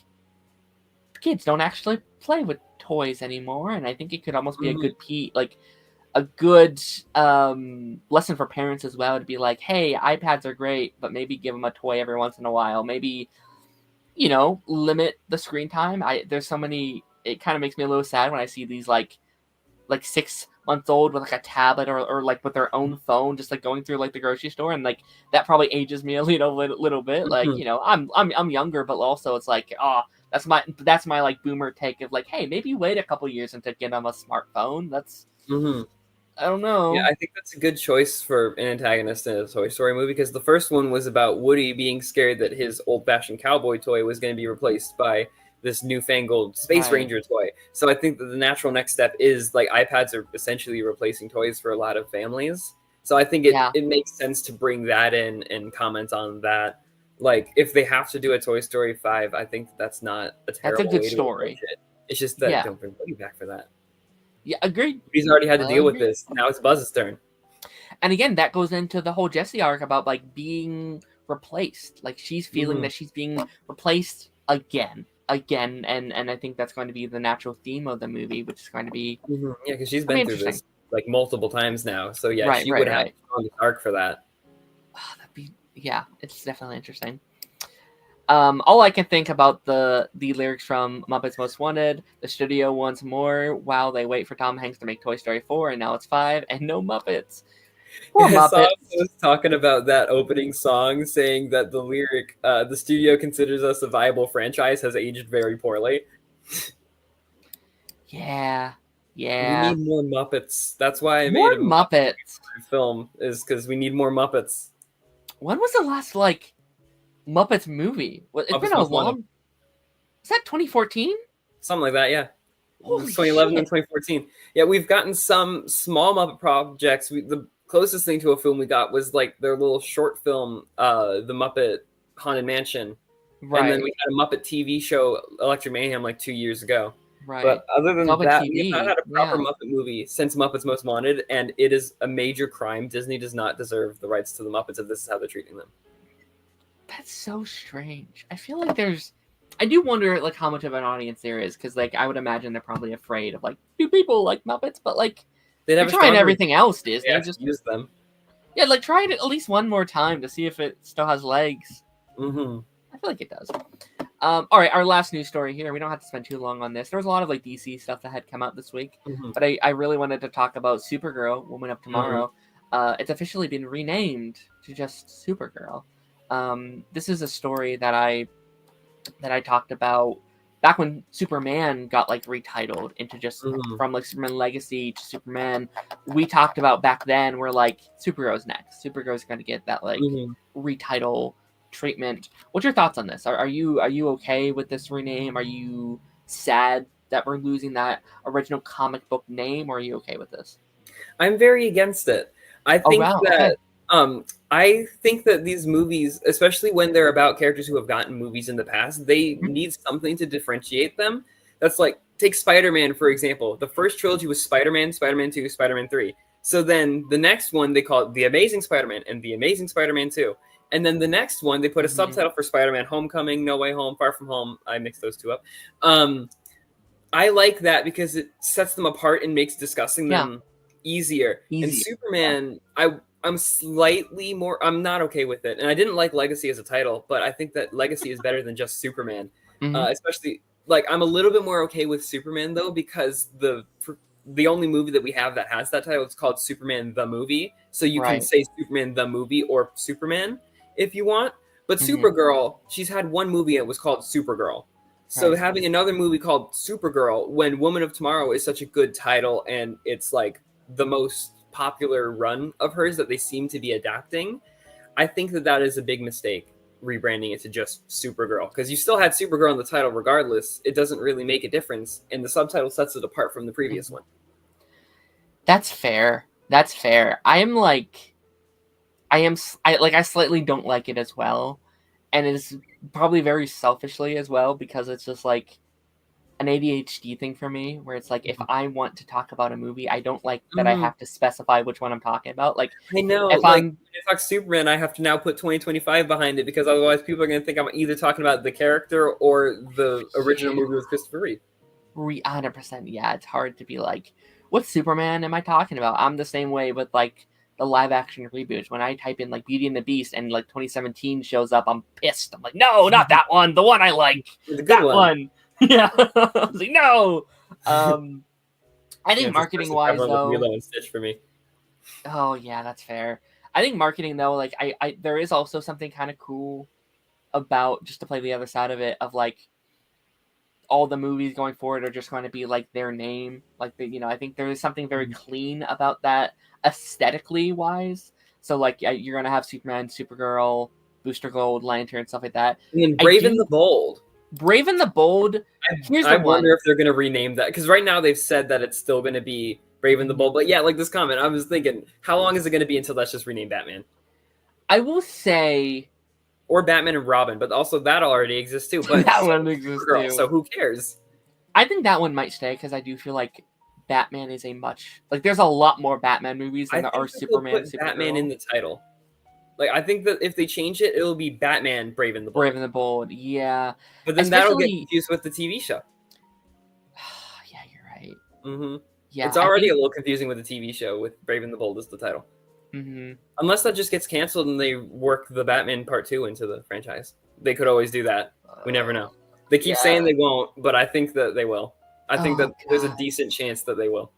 kids don't actually play with toys anymore, and I think it could almost be a good lesson for parents as well, to be like, hey, iPads are great, but maybe give them a toy every once in a while. Maybe, limit the screen time. There's so many. It kind of makes me a little sad when I see these like 6 months old with like a tablet or like with their own phone, just like going through like the grocery store, and like that probably ages me a little bit. Like, I'm younger, but also it's like, that's my like boomer take of like, hey, maybe wait a couple years until get them a smartphone. That's I don't know. Yeah, I think that's a good choice for an antagonist in a Toy Story movie, because the first one was about Woody being scared that his old-fashioned cowboy toy was going to be replaced by this newfangled Space Ranger toy. So I think that the natural next step is, like, iPads are essentially replacing toys for a lot of families. So I think it makes sense to bring that in and comment on that. Like, if they have to do a Toy Story 5, I think that's not a terrible That's a good story. It's just that don't bring Woody back for that. Yeah, agreed. He's already had to deal with this. Now it's Buzz's turn. And again, that goes into the whole Jessie arc about like being replaced. Like, she's feeling that she's being replaced again, and I think that's going to be the natural theme of the movie, which is going to be yeah, because she's been through this like multiple times now. So yeah, she would have a strong arc for that. It's definitely interesting. All I can think about the lyrics from Muppets Most Wanted: the studio wants more while they wait for Tom Hanks to make Toy Story 4, and now it's 5 and no Muppets. Poor I saw Muppets. was talking about that opening song, saying that the lyric, "the studio considers us a viable franchise," has aged very poorly. Yeah, We yeah. need more Muppets. That's why I More made a Muppets. film, is because we need more Muppets. When was the last like Muppets movie? It's Muppets been a Most Wanted. long. Is that 2014? Something like that, yeah. Holy 2011 shit. and 2014. Yeah, we've gotten some small Muppet projects. The closest thing to a film we got was like their little short film, The Muppet Haunted Mansion. And then Right, we had a Muppet TV show, Electric Mayhem, like 2 years ago. right. But other than Muppet that, we have not TV. had a proper Yeah. Muppet movie since Muppets Most Wanted, and it is a major crime. Disney does not deserve the rights to the Muppets if this is how they're treating them. That's so strange. I feel like I do wonder like how much of an audience there is, because like I would imagine they're probably afraid of like, do people like Muppets? But like They'd have they're a trying stronger everything else, Disney. yeah, Just use them. yeah, like try it at least one more time to see if it still has legs. Mm-hmm. I feel like it does. All right, our last news story here. We don't have to spend too long on this. There was a lot of like DC stuff that had come out this week, but I really wanted to talk about Supergirl, Woman of Tomorrow. It's officially been renamed to just Supergirl. This is a story that I talked about back when Superman got like retitled into just from like Superman Legacy to Superman. We talked about back then where like Supergirl's next. Supergirl's going to get that like retitle treatment. What's your thoughts on this? Are you okay with this rename? Are you sad that we're losing that original comic book name, or are you okay with this? I'm very against it. I think that okay. I think that these movies, especially when they're about characters who have gotten movies in the past, they need something to differentiate them. That's like, take Spider-Man, for example. The first trilogy was Spider-Man, Spider-Man 2, Spider-Man 3. So then the next one, they call it The Amazing Spider-Man and The Amazing Spider-Man 2. And then the next one, they put a subtitle for Spider-Man Homecoming, No Way Home, Far From Home. I mixed those two up. I like that because it sets them apart and makes discussing them easier. And Superman, I'm slightly more, I'm not okay with it. And I didn't like Legacy as a title, but I think that Legacy is better than just Superman. Especially, like, I'm a little bit more okay with Superman, though, because the only movie that we have that has that title is called Superman the Movie. So you can say Superman the Movie or Superman if you want. But Supergirl, she's had one movie and it was called Supergirl. So having another movie called Supergirl, when Woman of Tomorrow is such a good title and it's like the most popular run of hers that they seem to be adapting, I think that is a big mistake, rebranding it to just Supergirl, because you still had Supergirl in the title regardless. It doesn't really make a difference, and the subtitle sets it apart from the previous one. That's fair. I slightly don't like it as well, and it's probably very selfishly as well, because it's just like an ADHD thing for me, where it's like, if I want to talk about a movie, I don't like that I have to specify which one I'm talking about. Like, I know, if like, when I talk Superman, I have to now put 2025 behind it, because otherwise people are going to think I'm either talking about the character or the original movie with Christopher Reeve. 100%, yeah. It's hard to be like, what Superman am I talking about? I'm the same way with like the live action reboots. When I type in like Beauty and the Beast and like 2017 shows up, I'm pissed. I'm like, no, not that one. The one I like. The good one. Yeah. I was like, no. I think marketing wise though. Lilo and Stitch for me. Oh yeah, that's fair. I think marketing though, like I there is also something kind of cool about, just to play the other side of it, of like all the movies going forward are just going to be like their name. Like I think there is something very clean about that aesthetically wise. So like you're gonna have Superman, Supergirl, Booster Gold, Lantern, stuff like that. And then Brave the Bold. Brave and the Bold. I wonder if they're going to rename that, because right now they've said that it's still going to be Brave and the Bold. But yeah, like this comment, I was thinking, how long is it going to be until that's just renamed Batman? I will say, or Batman and Robin, but also that already exists too. But that one exists too. So who cares? I think that one might stay, because I do feel like Batman is there's a lot more Batman movies than there are Superman. Batman in the title. Like, I think that if they change it, it'll be Batman, Brave and the Bold. Brave and the Bold, yeah. But then that'll get confused with the TV show. Yeah, you're right. Yeah, it's already a little confusing with the TV show with Brave and the Bold as the title. Unless that just gets canceled and they work the Batman Part 2 into the franchise. They could always do that. We never know. They keep saying they won't, but I think that they will. I think that there's a decent chance that they will.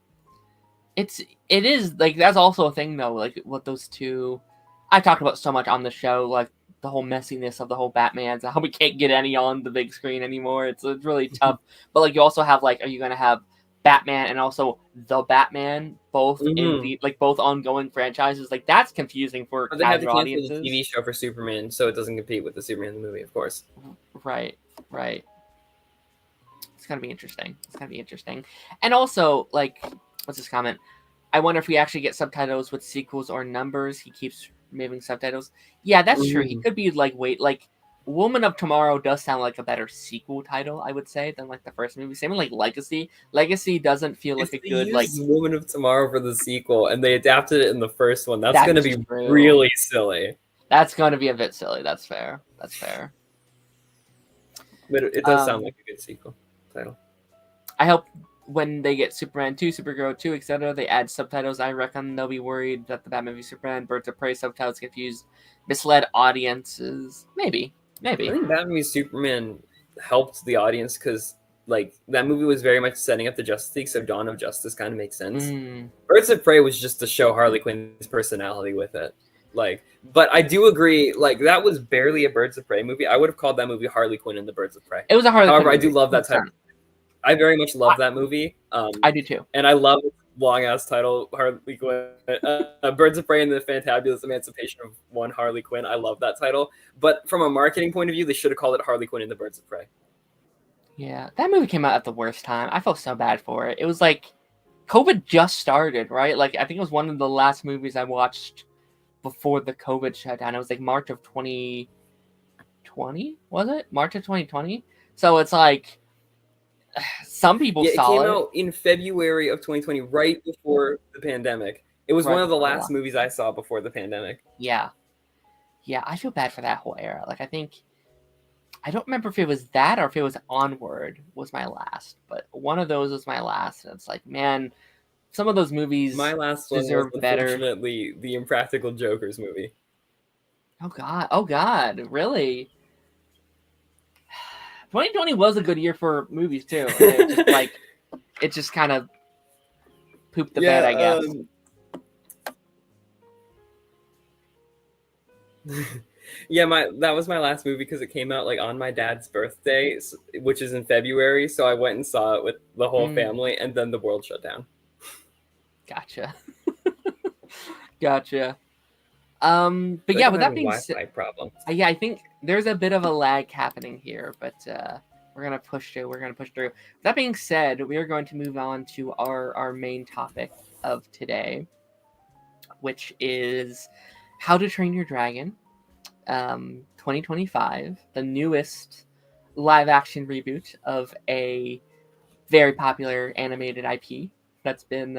it is like that's also a thing though. Like what those two, I talked about so much on the show, like the whole messiness of the whole Batman, how we can't get any on the big screen anymore. It's really tough. But like you also have like, are you gonna have Batman and also the Batman both in the like both ongoing franchises? Like that's confusing for but they had to cancel audiences. the TV show for Superman, so it doesn't compete with the Superman movie, of course. Right. It's gonna be interesting. And also, like, what's this comment? I wonder if we actually get subtitles with sequels or numbers. He keeps removing subtitles. Yeah, that's true. He could be like, Woman of Tomorrow does sound like a better sequel title, I would say, than like the first movie. Same with like Legacy. Legacy doesn't feel like a good like Woman of Tomorrow for the sequel, and they adapted it in the first one. That's going to be really silly. That's going to be a bit silly. That's fair. But it does sound like a good sequel title. I hope when they get Superman 2, Supergirl 2, etc., they add subtitles. I reckon they'll be worried that the Batman v Superman, Birds of Prey subtitles confuse, misled audiences. Maybe. I think Batman v Superman helped the audience because, like, that movie was very much setting up the Justice League, so Dawn of Justice kind of makes sense. Birds of Prey was just to show Harley Quinn's personality with it. Like, but I do agree, like, that was barely a Birds of Prey movie. I would have called that movie Harley Quinn and the Birds of Prey. It was a Harley Quinn movie. I do love that title. I very much love that movie. I do too. And I love the long-ass title, Harley Quinn. Birds of Prey and the Fantabulous Emancipation of One Harley Quinn. I love that title. But from a marketing point of view, they should have called it Harley Quinn and the Birds of Prey. Yeah, that movie came out at the worst time. I felt so bad for it. It was like COVID just started, right? Like, I think it was one of the last movies I watched before the COVID shutdown. It was like March of 2020, was it? March of 2020? So it's like some people saw it. It came out in February of 2020, right before the pandemic. It was one of the last movies I saw before the pandemic. Yeah, I feel bad for that whole era. Like, I don't remember if it was that or if it was Onward was my last, but one of those was my last. And it's like, man, some of those movies my last deserve one was better. Unfortunately, the Impractical Jokers movie. Oh God, really? 2020 was a good year for movies too. It just kind of pooped the bed, I guess. That was my last movie because it came out like on my dad's birthday, which is in February. So I went and saw it with the whole family, and then the world shut down. Gotcha. But yeah, with that being said, yeah, I think there's a bit of a lag happening here, but we're gonna push through. With that being said, we are going to move on to our main topic of today, which is How to Train Your Dragon, 2025, the newest live action reboot of a very popular animated IP that's been,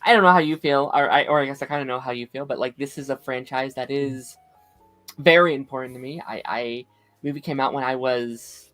I don't know how you feel, or I guess I kind of know how you feel, but like this is a franchise that is very important to me. Movie came out when I was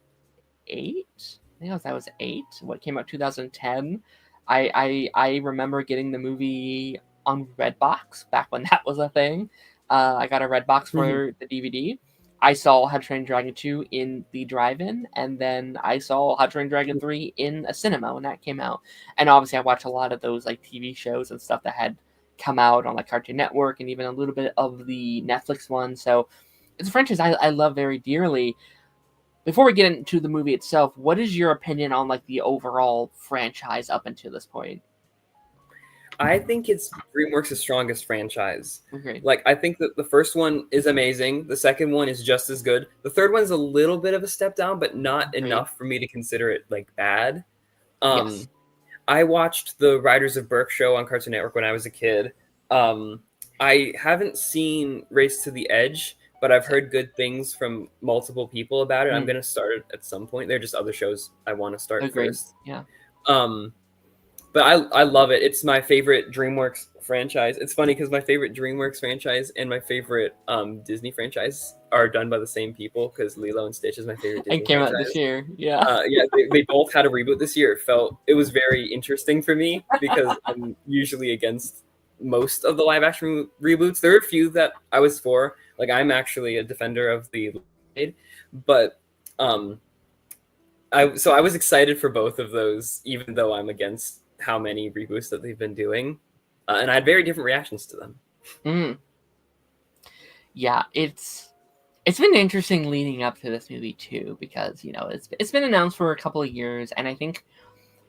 8. I think I was 8. What came out 2010? I remember getting the movie on Redbox back when that was a thing. I got a Redbox for the DVD. I saw How to Train Your Dragon 2 in the drive-in, and then I saw How to Train Your Dragon 3 in a cinema when that came out. And obviously I watched a lot of those like TV shows and stuff that had come out on like Cartoon Network and even a little bit of the Netflix one. So it's a franchise I love very dearly. Before we get into the movie itself, what is your opinion on like the overall franchise up until this point? I think it's DreamWorks' strongest franchise. Okay. Like, I think that the first one is amazing. The second one is just as good. The third one's a little bit of a step down, but not enough for me to consider it, like, bad. Yes. I watched the Riders of Berk show on Cartoon Network when I was a kid. I haven't seen Race to the Edge, but I've heard good things from multiple people about it. I'm going to start it at some point. There are just other shows I want to start first. Yeah. But I love it. It's my favorite DreamWorks franchise. It's funny because my favorite DreamWorks franchise and my favorite Disney franchise are done by the same people, because Lilo and Stitch is my favorite Disney franchise. It came out this year. Yeah. They both had a reboot this year. It was very interesting for me because I'm usually against most of the live action reboots. There are a few that I was for. Like, I'm actually a defender of the but I was excited for both of those, even though I'm against how many reboots that they've been doing, and I had very different reactions to them. Mm. Yeah, it's been interesting leading up to this movie too, because it's been announced for a couple of years, and I think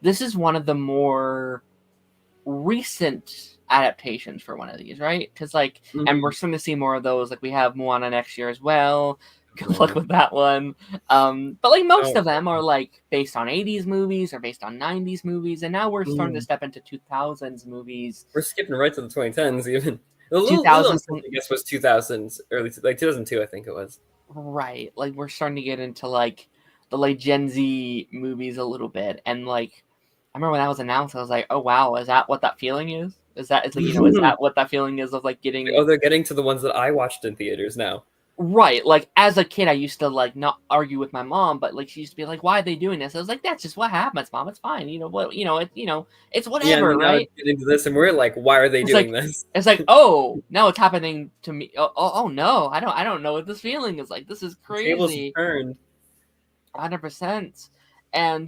this is one of the more recent adaptations for one of these, right? Because and we're starting to see more of those. Like we have Moana next year as well. Good luck with that one. But most of them are based on 80s movies or based on 90s movies, and now we're starting to step into 2000s movies. We're skipping right to the 2010s even. The little I guess was 2000s, early 2002, I think it was. Right, we're starting to get into the late Gen Z movies a little bit, and I remember when that was announced, I was like, "Oh wow, is that what that feeling is? Is that is that what that feeling is of getting?" Oh, they're getting to the ones that I watched in theaters now. Right, as a kid, I used to not argue with my mom, but she used to be like, "Why are they doing this?" I was like, "That's just what happens, Mom. It's fine. It's whatever, right?" Getting to this, and we're like, "Why are they doing this?" It's oh, now it's happening to me. Oh no, I don't know what this feeling is like. This is crazy. The tables turned. 100%, and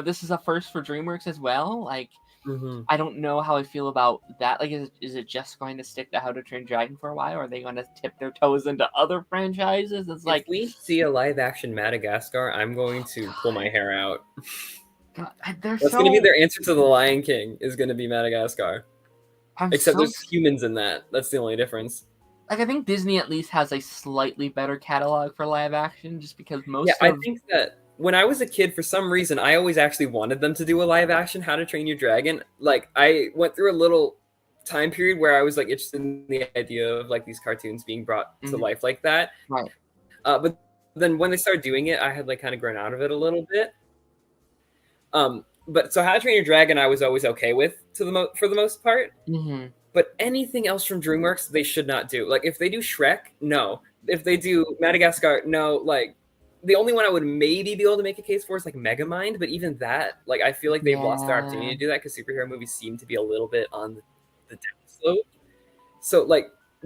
this is a first for DreamWorks as well. I don't know how I feel about that. Is it just going to stick to How to Train Your Dragon for a while, or are they going to tip their toes into other franchises? It's if we see a live action Madagascar, I'm going to pull my hair out. God, that's going to be their answer to The Lion King. Is going to be Madagascar. Except there's humans in that. That's the only difference. I think Disney at least has a slightly better catalog for live action, just because I think that when I was a kid, for some reason, I always actually wanted them to do a live action How to Train Your Dragon. I went through a little time period where I was interested in the idea of these cartoons being brought to life like that. Right. But then when they started doing it, I had kind of grown out of it a little bit. But so How to Train Your Dragon, I was always okay with for the most part. Mm-hmm. But anything else from DreamWorks, they should not do. If they do Shrek, no. If they do Madagascar, no. The only one I would maybe be able to make a case for is Megamind, but even that, I feel like they've lost their opportunity to do that because superhero movies seem to be a little bit on the down slope. So,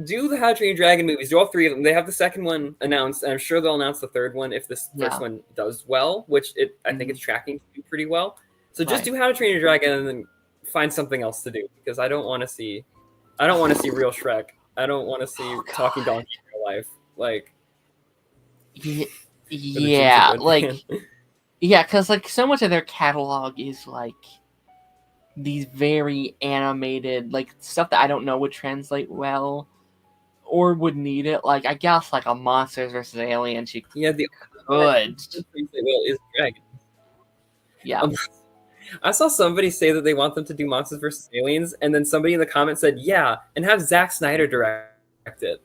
do the How to Train Your Dragon movies, do all three of them. They have the second one announced, and I'm sure they'll announce the third one if this first one does well, which I think it's tracking to do pretty well. So just do How to Train Your Dragon and then find something else to do, because I don't want to see real Shrek. I don't want to see talking donkey in real life. Yeah, because so much of their catalog is these very animated stuff that I don't know would translate well or would need it. I guess a Monsters vs. Aliens. The good is Dragon. Yeah. I saw somebody say that they want them to do Monsters vs. Aliens, and then somebody in the comments said, "Yeah, and have Zack Snyder direct it."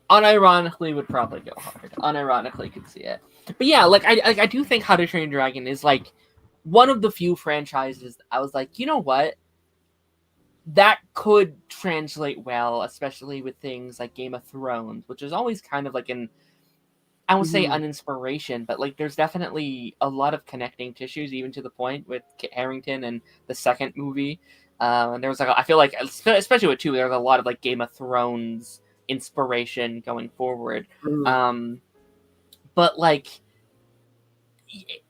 Unironically would probably go hard. Unironically could see it. But yeah, I do think How to Train Your Dragon is one of the few franchises I was you know what? That could translate well, especially with things like Game of Thrones, which is always kind of I won't say an inspiration, but there's definitely a lot of connecting tissues, even to the point with Kit Harington and the second movie. And there was I feel especially with 2, there's a lot of Game of Thrones inspiration going forward. But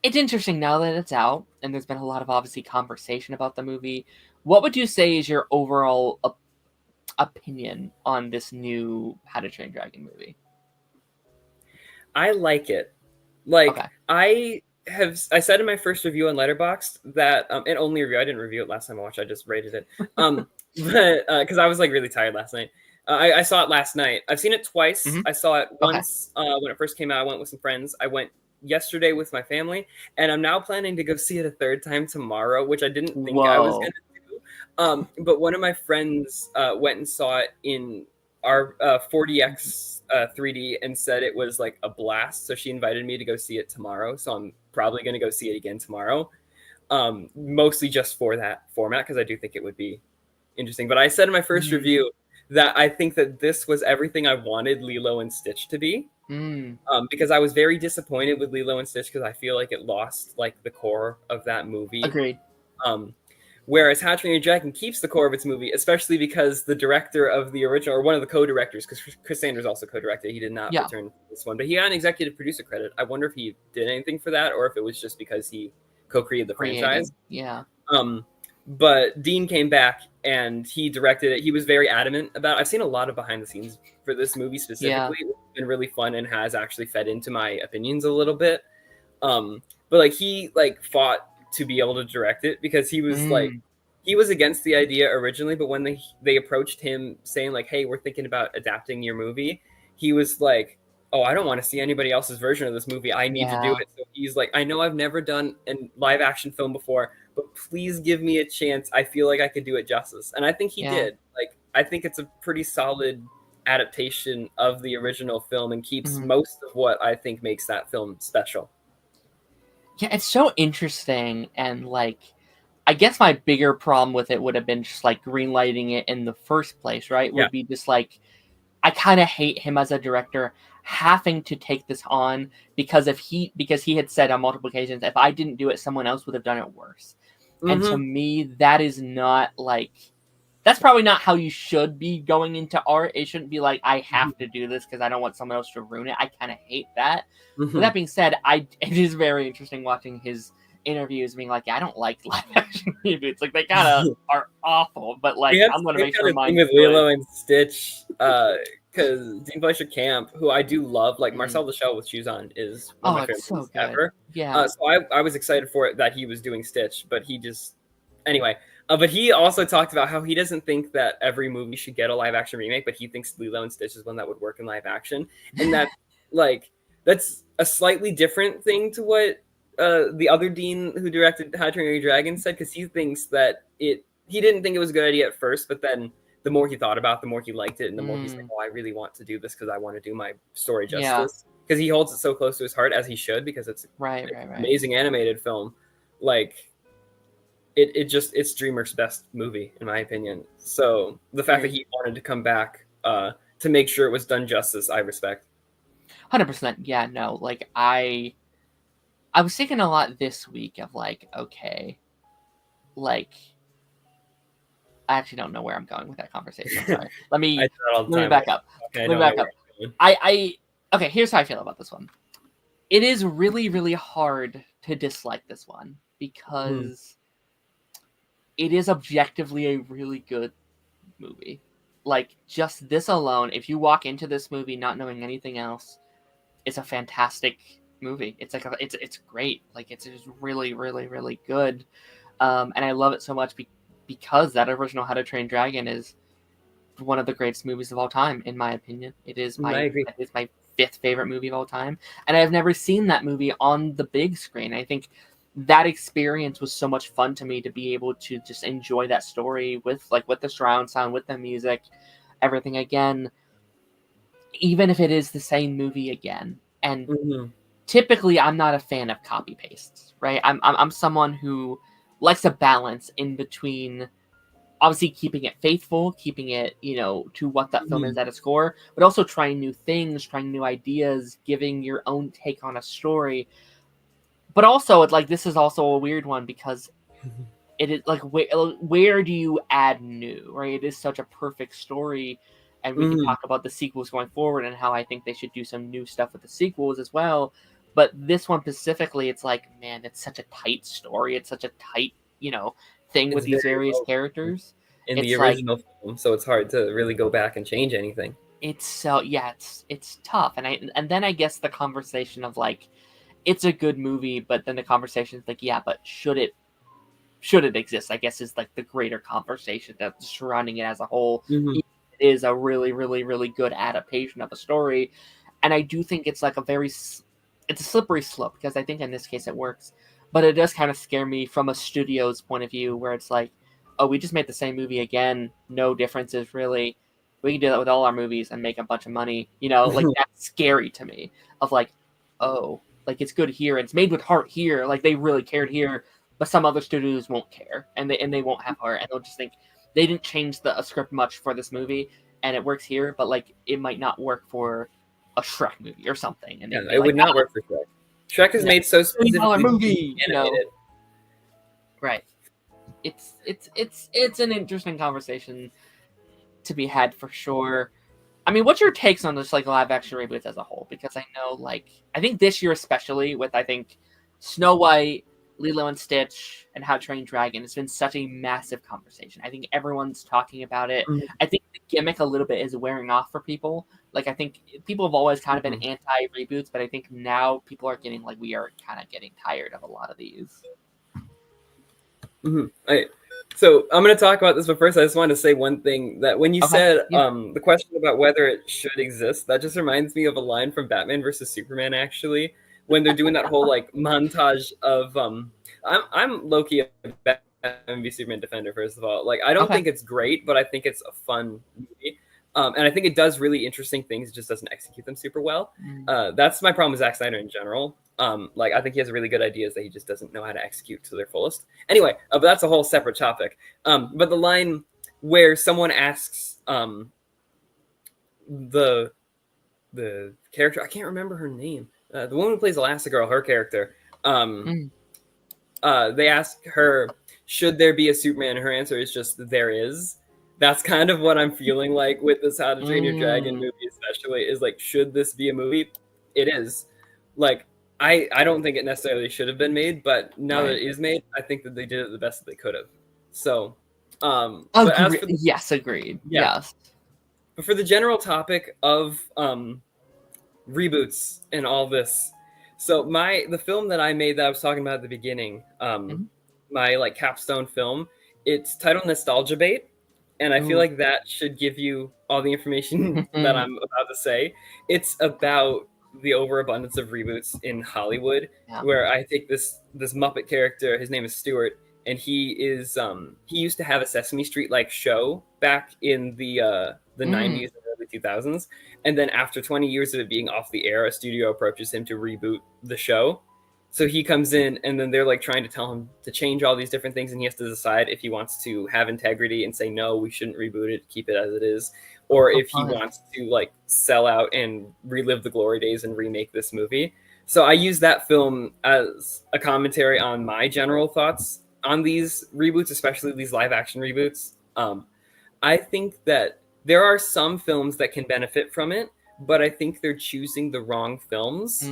it's interesting now that it's out, and there's been a lot of obviously conversation about the movie. What would you say is your overall opinion on this new How to Train Dragon movie? I like it. I said in my first review on Letterboxd that and only review, I didn't review it last time I watched, I just rated it. But because I was really tired last night. I saw it last night. I've seen it twice. I saw it once when it first came out. I went with some friends. I went yesterday with my family, and I'm now planning to go see it a third time tomorrow, which I didn't think I was going to do. But one of my friends went and saw it in our 4DX 3D and said it was a blast. So she invited me to go see it tomorrow. So I'm probably going to go see it again tomorrow. Mostly just for that format, because I do think it would be interesting. But I said in my first review that I think that this was everything I wanted Lilo and Stitch to be. Because I was very disappointed with Lilo and Stitch, because I feel like it lost the core of that movie. Agreed. Whereas How to Train Your Dragon keeps the core of its movie, especially because the director of the original, or one of the co-directors, because Chris Sanders also co-directed, he did not return this one, but he got an executive producer credit. I wonder if he did anything for that, or if it was just because he co-created the franchise. Yeah. But Dean came back and he directed it. He was very adamant about it. I've seen a lot of behind the scenes for this movie specifically. Yeah. It's been really fun and has actually fed into my opinions a little bit. But like he like fought to be able to direct it because he was like he was against the idea originally, but when they approached him saying like, "Hey, we're thinking about adapting your movie," he was like, "Oh, I don't want to see anybody else's version of this movie. I need to do it." So he's like, "I know I've never done a live action film before, but please give me a chance. I feel like I could do it justice." And I think he did. Like, I think it's a pretty solid adaptation of the original film and keeps most of what I think makes that film special. Yeah, it's so interesting. And like, I guess my bigger problem with it would have been just like greenlighting it in the first place, right? Would be just like, I kind of hate him as a director having to take this on because he had said on multiple occasions, if I didn't do it, someone else would have done it worse. And to me, that is not like, that's probably not how you should be going into art. It shouldn't be like, I have to do this because I don't want someone else to ruin it. I kind of hate that. With that being said, it is very interesting watching his interviews being like, I don't like live action reboots. Like, they kind of are awful, but like, I'm going to make sure mine with Lilo and Stitch, because Dean Fleischer Camp, who I do love, like Marcel the Shell with Shoes On is one of my favorite movies ever. Yeah. So I was excited for it that he was doing Stitch, but he just anyway. But he also talked about how he doesn't think that every movie should get a live action remake, but he thinks Lilo and Stitch is one that would work in live action, and that like that's a slightly different thing to what the other Dean who directed How to Train Your Dragon said, because he thinks that he didn't think it was a good idea at first, but then the more he thought about it, the more he liked it, and the more he's like, oh, I really want to do this because I want to do my story justice. Because he holds it so close to his heart, as he should, because it's right. amazing animated film. Like, it's DreamWorks' best movie, in my opinion. So the fact that he wanted to come back to make sure it was done justice, I respect. 100%. Yeah, no, like, I was thinking a lot this week of like, okay, like, I actually don't know where I'm going with that conversation. I'm sorry. Let me back up. Okay, let me back up. Okay, here's how I feel about this one. It is really, really hard to dislike this one because it is objectively a really good movie. Like, just this alone, if you walk into this movie not knowing anything else, it's a fantastic movie. It's like it's great. Like, it's just really, really, really good. And I love it so much because that original How to Train Dragon is one of the greatest movies of all time, in my opinion. It is my fifth favorite movie of all time, and I've never seen that movie on the big screen. I think that experience was so much fun to me, to be able to just enjoy that story with the surround sound, with the music, everything again, even if it is the same movie again. And typically I'm not a fan of copy pastes, right? I'm someone who likes a balance in between, obviously keeping it faithful, keeping it, to what that film is at its core, but also trying new things, trying new ideas, giving your own take on a story. But also, like, this is also a weird one because it is like, where do you add new, right? It is such a perfect story, and we can talk about the sequels going forward and how I think they should do some new stuff with the sequels as well. But this one specifically, it's like, man, it's such a tight story. It's such a tight, thing with these various characters. In the original film, so it's hard to really go back and change anything. It's tough. And then I guess the conversation of like, it's a good movie, but then the conversation is like, yeah, but should it exist, I guess, is like the greater conversation that's surrounding it as a whole. It is a really, really, really good adaptation of a story. And I do think it's like it's a slippery slope, because I think in this case it works, but it does kind of scare me from a studio's point of view, where it's like, oh, we just made the same movie again, no differences really. We can do that with all our movies and make a bunch of money. Like, that's scary to me, of like, oh, like, it's good here, it's made with heart here, like, they really cared here, but some other studios won't care, and they won't have heart, and they'll just think they didn't change the script much for this movie, and it works here, but like, it might not work for a Shrek movie or something. And it would not work for Shrek. Shrek is made so specifically movie, animated. Right. It's an interesting conversation to be had for sure. I mean, what's your takes on this, like, live action reboots as a whole? Because I know, like, I think this year especially, with, I think, Snow White, Lilo and Stitch and How to Train Your Dragon has been such a massive conversation. I think everyone's talking about it. Mhm. I think the gimmick a little bit is wearing off for people. Like, I think people have always kind of been anti-reboots, but I think now people are getting, like, we are kind of getting tired of a lot of these. So I'm going to talk about this, but first I just wanted to say one thing, that when you said the question about whether it should exist, that just reminds me of a line from Batman versus Superman, actually, when they're doing that whole like montage of I'm low-key a Batman v Superman defender, first of all. Like, I don't think it's great, but I think it's a fun movie. And I think it does really interesting things. It just doesn't execute them super well. That's my problem with Zack Snyder in general. Like, I think he has really good ideas that he just doesn't know how to execute to their fullest. Anyway, but that's a whole separate topic. But the line where someone asks the character, I can't remember her name, the woman who plays Elastigirl, her character, they ask her, should there be a Superman? And her answer is just, there is. That's kind of what I'm feeling like with this How to Train Your Dragon movie, especially, is like, should this be a movie? It is. Like, I don't think it necessarily should have been made, but now that it is made, I think that they did it the best that they could have. So, but as for yes, agreed. Yeah. Yes. But for the general topic of reboots and all this, so the film that I made that I was talking about at the beginning, my like capstone film, it's titled Nostalgia Bait. And I feel like that should give you all the information that I'm about to say. It's about the overabundance of reboots in Hollywood, where I take this Muppet character, his name is Stuart, and he used to have a Sesame Street like show back in the 90s and early 2000s, and then after 20 years of it being off the air, a studio approaches him to reboot the show. So he comes in, and then they're like trying to tell him to change all these different things, and he has to decide if he wants to have integrity and say, no, we shouldn't reboot it, keep it as it is, or if he wants to like sell out and relive the glory days and remake this movie. So I use that film as a commentary on my general thoughts on these reboots, especially these live action reboots. I think that there are some films that can benefit from it, but I think they're choosing the wrong films.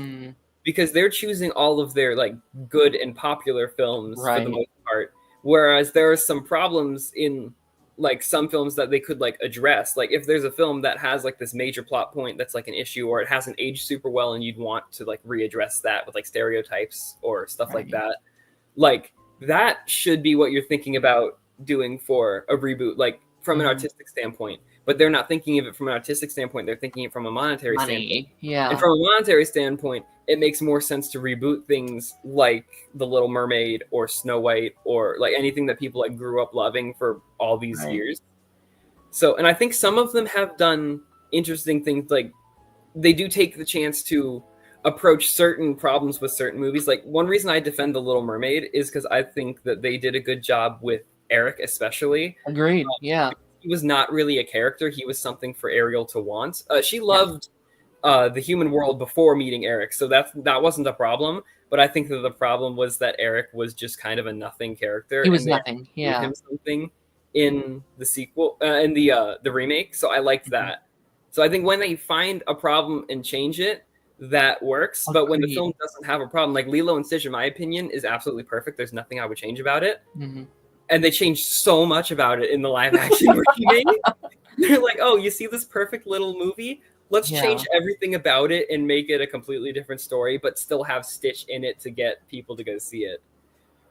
Because they're choosing all of their like good and popular films for the most part, whereas there are some problems in like some films that they could like address. Like, if there's a film that has like this major plot point that's like an issue, or it hasn't aged super well, and you'd want to like readdress that with like stereotypes or stuff like that, like that should be what you're thinking about doing for a reboot, like from an artistic standpoint. But they're not thinking of it from an artistic standpoint. They're thinking it from a monetary standpoint. And from a monetary standpoint, it makes more sense to reboot things like The Little Mermaid or Snow White, or like anything that people like grew up loving for all these years. So, and I think some of them have done interesting things. Like, they do take the chance to approach certain problems with certain movies. Like, one reason I defend The Little Mermaid is because I think that they did a good job with Eric, especially. Agreed. He was not really a character. He was something for Ariel to want. She loved the human world before meeting Eric, so that wasn't a problem. But I think that the problem was that Eric was just kind of a nothing character. He was nothing. Him something in the sequel, in the remake. So I liked that. So I think when they find a problem and change it, that works. But when the film doesn't have a problem, like Lilo and Stitch, in my opinion, is absolutely perfect. There's nothing I would change about it. And they changed so much about it in the live action remake. They're like, oh, you see this perfect little movie? Let's change everything about it and make it a completely different story, but still have Stitch in it to get people to go see it.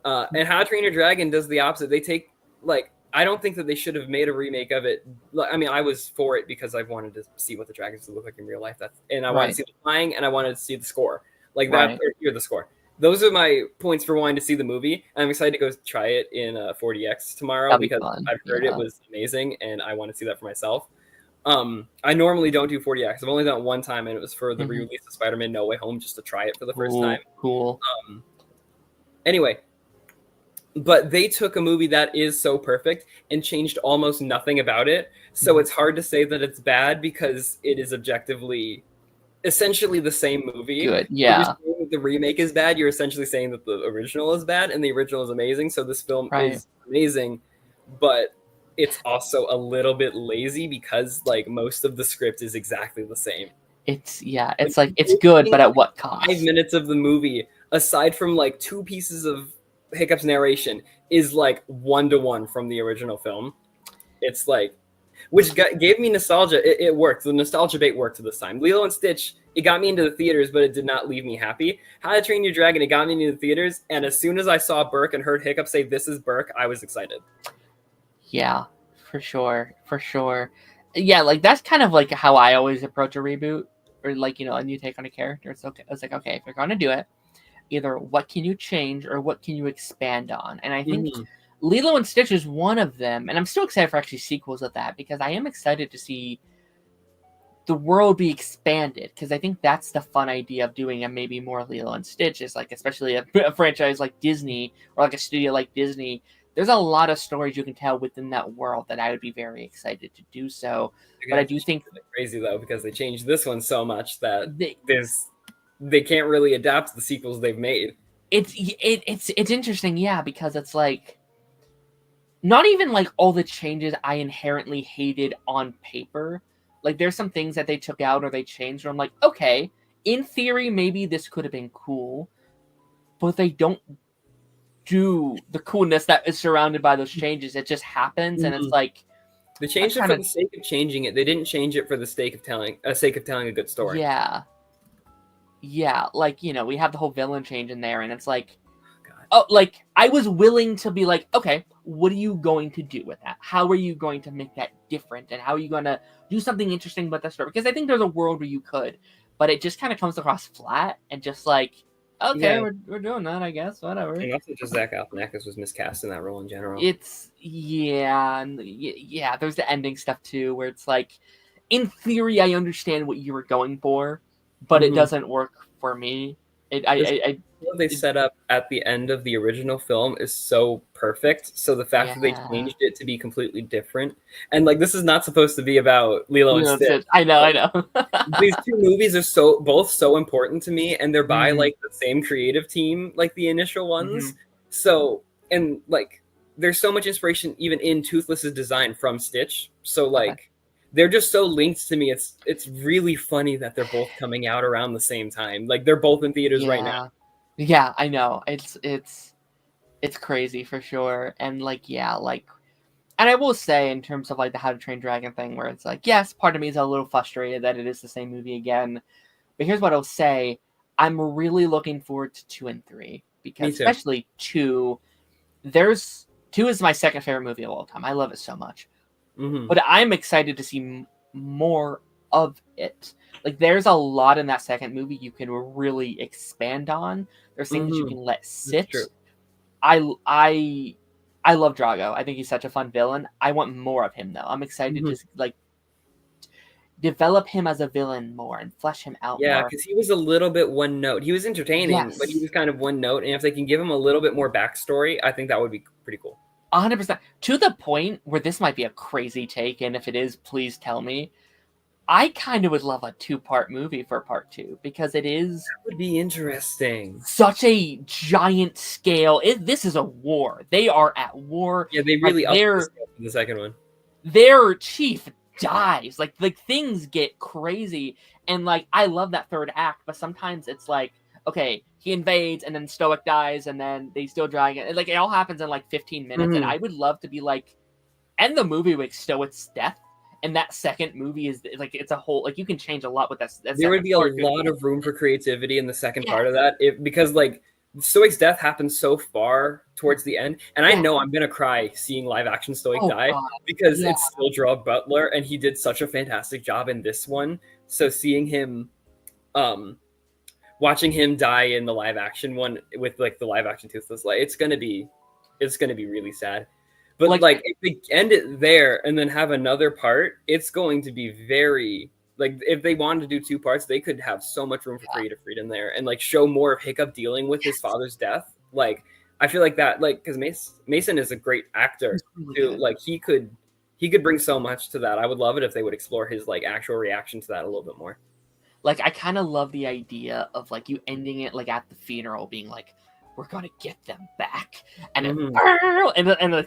And How to Train Your Dragon does the opposite. They take, like, I don't think that they should have made a remake of it. I mean, I was for it because I wanted to see what the dragons would look like in real life. And I wanted to see the flying, and I wanted to see the score. Like that, or hear the score. Those are my points for wanting to see the movie. I'm excited to go try it in 4DX tomorrow because I've heard it was amazing, and I want to see that for myself. I normally don't do 4DX. I've only done it one time, and it was for the re-release of Spider-Man No Way Home, just to try it for the first time. Cool. Anyway, but they took a movie that is so perfect and changed almost nothing about it. So it's hard to say that it's bad because it is objectively essentially the same movie. Good, yeah. The remake is bad. You're essentially saying that the original is bad, and the original is amazing. So this film is amazing, but it's also a little bit lazy because like most of the script is exactly the same. It's it's like it's good, but at what cost? 5 minutes of the movie, aside from like 2 pieces of Hiccup's narration is like 1-to-1 from the original film. It's like, which gave me nostalgia. It worked. The nostalgia bait worked this time. Lilo and Stitch, it got me into the theaters, but it did not leave me happy. How to Train Your Dragon, it got me into the theaters, and as soon as I saw Burke and heard Hiccup say, "This is Burke," I was excited. Yeah, for sure. Yeah, like that's kind of like how I always approach a reboot, or like, you know, a new take on a character. It's okay. It's like, okay, if you're gonna do it, either what can you change or what can you expand on? And I think Lilo and Stitch is one of them, and I'm still excited for actually sequels of that, because I am excited to see the world be expanded, because I think that's the fun idea of doing a maybe more Lilo and Stitch, is like, especially a franchise like Disney, or like a studio like Disney, there's a lot of stories you can tell within that world that I would be very excited to do so. But I do think crazy though, because they changed this one so much that they can't really adapt the sequels they've made. It's interesting, yeah, because it's like not even like all the changes I inherently hated on paper. Like there's some things that they took out or they changed where I'm like, okay, in theory maybe this could have been cool, but they don't do the coolness that is surrounded by those changes. It just happens, and it's like they changed it for the sake of changing it. They didn't change it for the sake of telling a good story. Yeah, like, you know, we have the whole villain change in there, and it's like, oh, like I was willing to be like, okay, what are you going to do with that? How are you going to make that different, and how are you going to do something interesting about that story? Because I think there's a world where you could, but it just kind of comes across flat and just like, okay, we're doing that, I guess, whatever. And also just Zach Galifianakis was miscast in that role in general. It's, there's the ending stuff too, where it's like, in theory, I understand what you were going for, but it doesn't work for me. What they set up at the end of the original film is so perfect. So the fact that they changed it to be completely different, and like this is not supposed to be about Lilo and Stitch. I know. These two movies are both so important to me, and they're by like the same creative team, like the initial ones. So, and like there's so much inspiration even in Toothless's design from Stitch. So like they're just so linked to me. It's really funny that they're both coming out around the same time. Like they're both in theaters right now. Yeah, I know. It's crazy for sure. And like, and I will say in terms of like the How to Train Dragon thing, where it's like, yes, part of me is a little frustrated that it is the same movie again. But here's what I'll say. I'm really looking forward to 2 and 3, because especially 2, 2 is my second favorite movie of all time. I love it so much. But I'm excited to see more of it. Like there's a lot in that second movie you can really expand on. There's things you can let sit. I love Drago. I think he's such a fun villain. I want more of him though. I'm excited to like develop him as a villain more and flesh him out more. Yeah, because he was a little bit one note. He was entertaining, but he was kind of one note. And if they can give him a little bit more backstory, I think that would be pretty cool. 100%. To the point where this might be a crazy take, and if it is, please tell me. I kind of would love a 2-part movie for part 2, because it is... That would be interesting. Such a giant scale. This is a war. They are at war. Yeah, they really upped the scale for the second one. Their chief dies. Like things get crazy. And like, I love that third act, but sometimes it's like, okay, he invades and then Stoic dies and then they still drag it. Like it all happens in like 15 minutes. And I would love to be like, end the movie with Stoic's death. And that second movie is like, it's a whole, like you can change a lot with that. There would be a lot of room for creativity in the second part of that. Because like Stoic's death happens so far towards the end. And I know I'm going to cry seeing live action Stoic die because it's still Gerard Butler and he did such a fantastic job in this one. So seeing him, watching him die in the live action one with like the live action Toothless, like it's gonna be really sad. But like if they end it there and then have another part, it's going to be very like if they wanted to do 2 parts, they could have so much room for creative freedom there and like show more of Hiccup dealing with his father's death. Like I feel like that, like because Mason is a great actor too. Like he could bring so much to that. I would love it if they would explore his like actual reaction to that a little bit more. Like, I kind of love the idea of, like, you ending it, like, at the funeral, being like, we're going to get them back. And and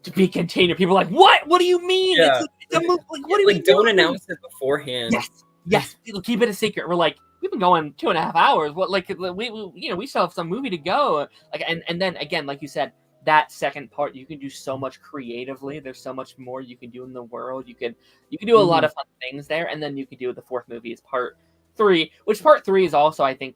to be contained, people are like, what? What do you mean? Yeah. It's a movie. Like, what do you don't announce it beforehand. Yes. yes, keep it a secret. We're like, we've been going 2.5 hours. What, like, we still have some movie to go. Like, and then again, like you said, that second part, you can do so much creatively. There's so much more you can do in the world. You can do a lot of fun things there, and then you can do the fourth movie is part 3, which part 3 is also, I think,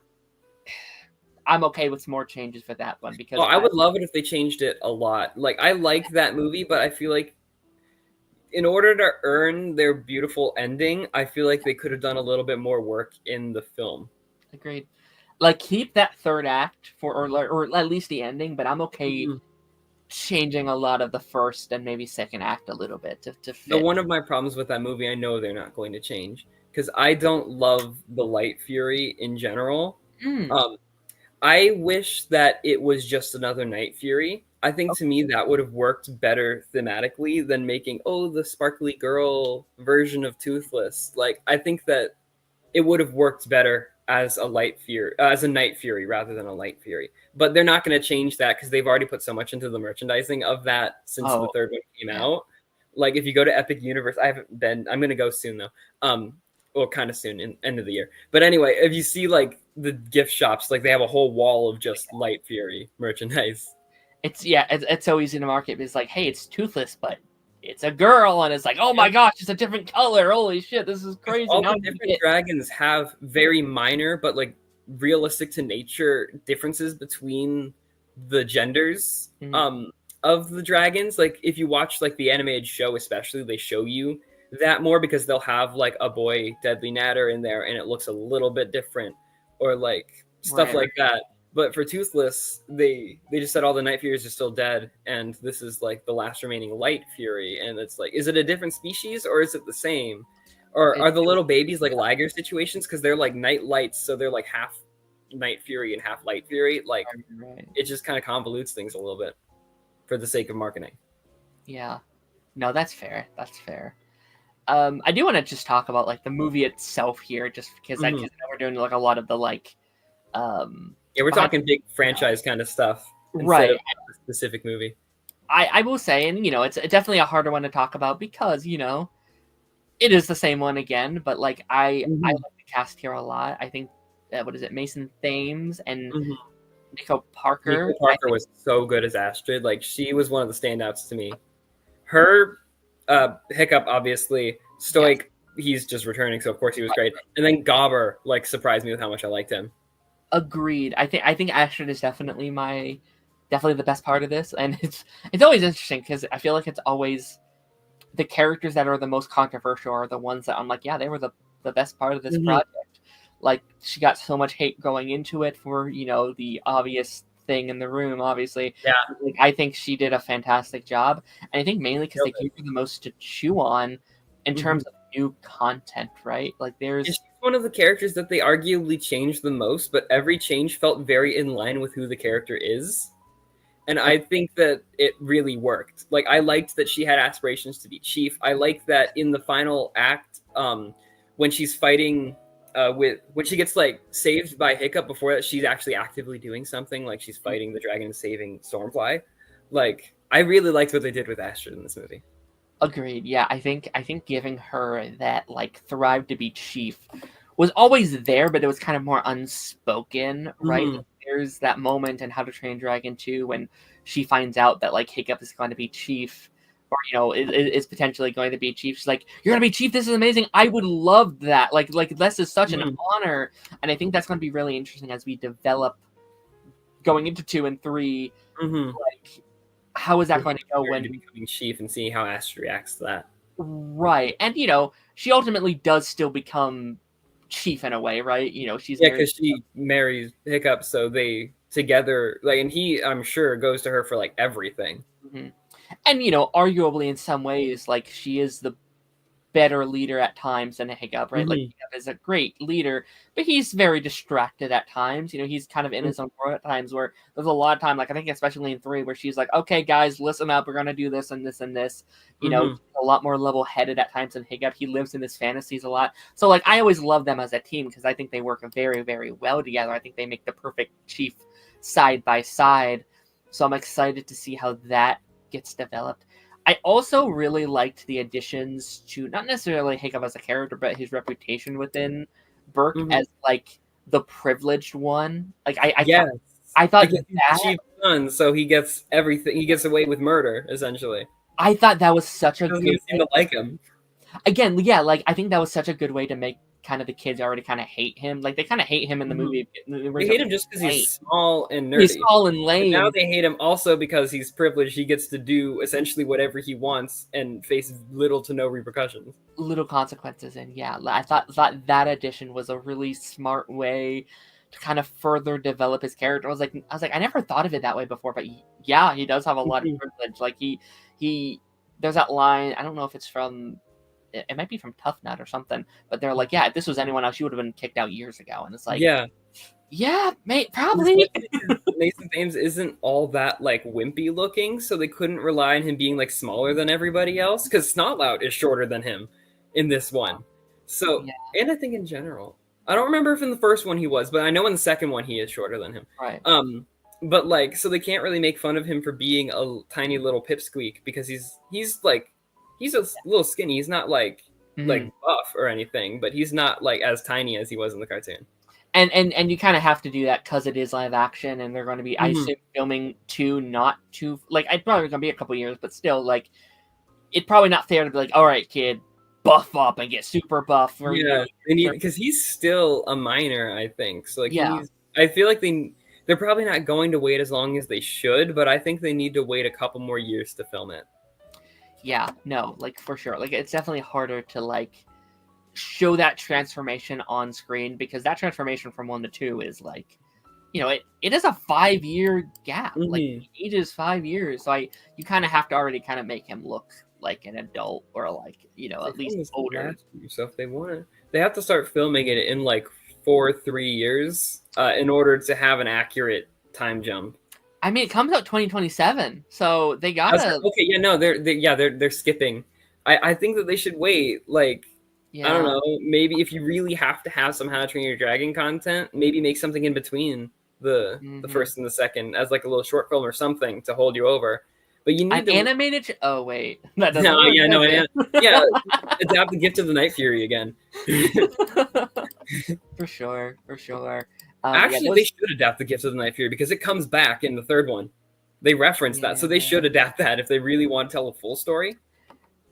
I'm okay with some more changes for that one because I would love it if they changed it a lot. Like, I like that movie, but I feel like in order to earn their beautiful ending, I feel like they could have done a little bit more work in the film. Agreed. Like, keep that third act or at least the ending, but I'm okay changing a lot of the first and maybe second act a little bit to fit. Now, one of my problems with that movie, I know they're not going to change, because I don't love the Light Fury in general. I wish that it was just another Night Fury. I think to me that would have worked better thematically than making, the sparkly girl version of Toothless. Like, I think that it would have worked better as a Night Fury rather than a Light Fury. But they're not going to change that because they've already put so much into the merchandising of that since the third one came out. Like, if you go to Epic Universe, I'm going to go soon though. Well, kind of soon, in end of the year. But anyway, if you see like the gift shops, like they have a whole wall of just Light Fury merchandise. It's so easy to market. It's like, hey, it's Toothless, but it's a girl, and it's like, oh my gosh, it's a different color. Holy shit, this is crazy. All the different dragons have very minor but like realistic to nature differences between the genders of the dragons. Like, if you watch like the animated show, especially, they show you that more because they'll have like a boy Deadly Natter in there and it looks a little bit different, or like stuff like that. But for Toothless, they just said all the Night Furies are still dead, and this is like the last remaining Light Fury, and it's like, is it a different species or is it the same? Or are the little babies like Liger situations because they're like Night Lights, so they're like half Night Fury and half Light Fury? Like, it just kind of convolutes things a little bit for the sake of marketing. Yeah, no, that's fair. That's fair. I do want to just talk about like the movie itself here, just because I know we're doing like a lot of the like. We're talking big franchise kind of stuff, right? Of a specific movie. I will say, and it's definitely a harder one to talk about because it is the same one again. But like I like the cast here a lot. I think what is it, Mason Thames and Nico Parker. Nico Parker was so good as Astrid. Like, she was one of the standouts to me. Her Hiccup, obviously, stoic. Yes. He's just returning, so of course he was great. And then Gobber like surprised me with how much I liked him. Agreed. I think Astrid is definitely the best part of this, and it's always interesting because I feel like it's always the characters that are the most controversial are the ones that I'm like, yeah, they were the best part of this project. Like, she got so much hate going into it for the obvious thing in the room, obviously. Yeah. Like, I think she did a fantastic job, and I think mainly because they gave her the most to chew on in terms of new content, right? Like, she's one of the characters that they arguably changed the most, but every change felt very in line with who the character is. And I think that it really worked. Like, I liked that she had aspirations to be chief. I liked that in the final act, when she's fighting when she gets like saved by Hiccup, before that she's actually actively doing something, like she's fighting the dragon and saving Stormfly. Like, I really liked what they did with Astrid in this movie. Agreed. Yeah, I think giving her that like thrive to be chief was always there, but it was kind of more unspoken, right? There's that moment in How to Train Dragon 2 when she finds out that like Hiccup is going to be chief, or is potentially going to be chief. She's like, "You're going to be chief. This is amazing. I would love that. Like this is such an honor." And I think that's going to be really interesting as we develop going into 2 and 3. Like, how is that going to go when becoming chief, and seeing how Astrid reacts to that? Right. And she ultimately does still become chief in a way, right? She's because she marries Hiccup, so they together, like, and he, I'm sure, goes to her for like everything. And arguably in some ways, like, she is the better leader at times than a Hiccup, right? Like, Hiccup is a great leader, but he's very distracted at times. He's kind of in his own world at times, where there's a lot of time, like, I think especially in 3, where she's like, okay, guys, listen up, we're going to do this and this and this. A lot more level-headed at times than Hiccup. He lives in his fantasies a lot. So, like, I always love them as a team because I think they work very, very well together. I think they make the perfect chief side by side. So I'm excited to see how that gets developed. I also really liked the additions to not necessarily Hiccup as a character, but his reputation within Burke as like the privileged one. Like I thought because he's that the chief's son, so he gets everything. He gets away with murder, essentially. I thought that was such a Doesn't good even seem to like him. Again, yeah, like I think that was such a good way to make kind of the kids already kind of hate him. Like they kind of hate him in the movie. They hate him just because he's small and nerdy. He's small and lame. But now they hate him also because he's privileged. He gets to do essentially whatever he wants and face little to no repercussions. Little consequences, and yeah, I thought that addition was a really smart way to kind of further develop his character. I was like, I never thought of it that way before, but yeah, he does have a lot of privilege. Like he there's that line. I don't know if it's from. It might be from Tough Nut or something, but they're like, yeah, if this was anyone else, you would have been kicked out years ago. And it's like, yeah, mate, probably. Mason Thames isn't all that like wimpy looking, so they couldn't rely on him being like smaller than everybody else. Because Snotlout is shorter than him in this one. So, and I think in general, I don't remember if in the first one he was, but I know in the second one he is shorter than him. Right. But like, so they can't really make fun of him for being a tiny little pipsqueak because he's a little skinny. He's not like buff or anything, but he's not like as tiny as he was in the cartoon. And you kind of have to do that because it is live action, and they're going to be I assume filming not too like it's probably going to be a couple years, but still like it's probably not fair to be like, all right, kid, buff up and get super buff. Because he's still a minor, I think. So like, I feel like they're probably not going to wait as long as they should, but I think they need to wait a couple more years to film it. Yeah, no, like for sure. Like it's definitely harder to like show that transformation on screen because that transformation from 1 to 2 is like, it is a 5-year gap. Like age is 5 years. So you kind of have to already kind of make him look like an adult or like, at least older. So if they want it, they have to start filming it in like 3 years in order to have an accurate time jump. I mean, it comes out 2027, so they gotta. Okay, yeah, no, they're skipping. I think that they should wait. Like, I don't know, maybe if you really have to have some How to Train Your Dragon content, maybe make something in between the first and the second as like a little short film or something to hold you over. But you need animated. Oh wait, adapt the Gift of the Night Fury again. For sure. Actually, they should adapt the Gift of the Night Fury because it comes back in the third one. They reference that, so they should adapt that if they really want to tell a full story.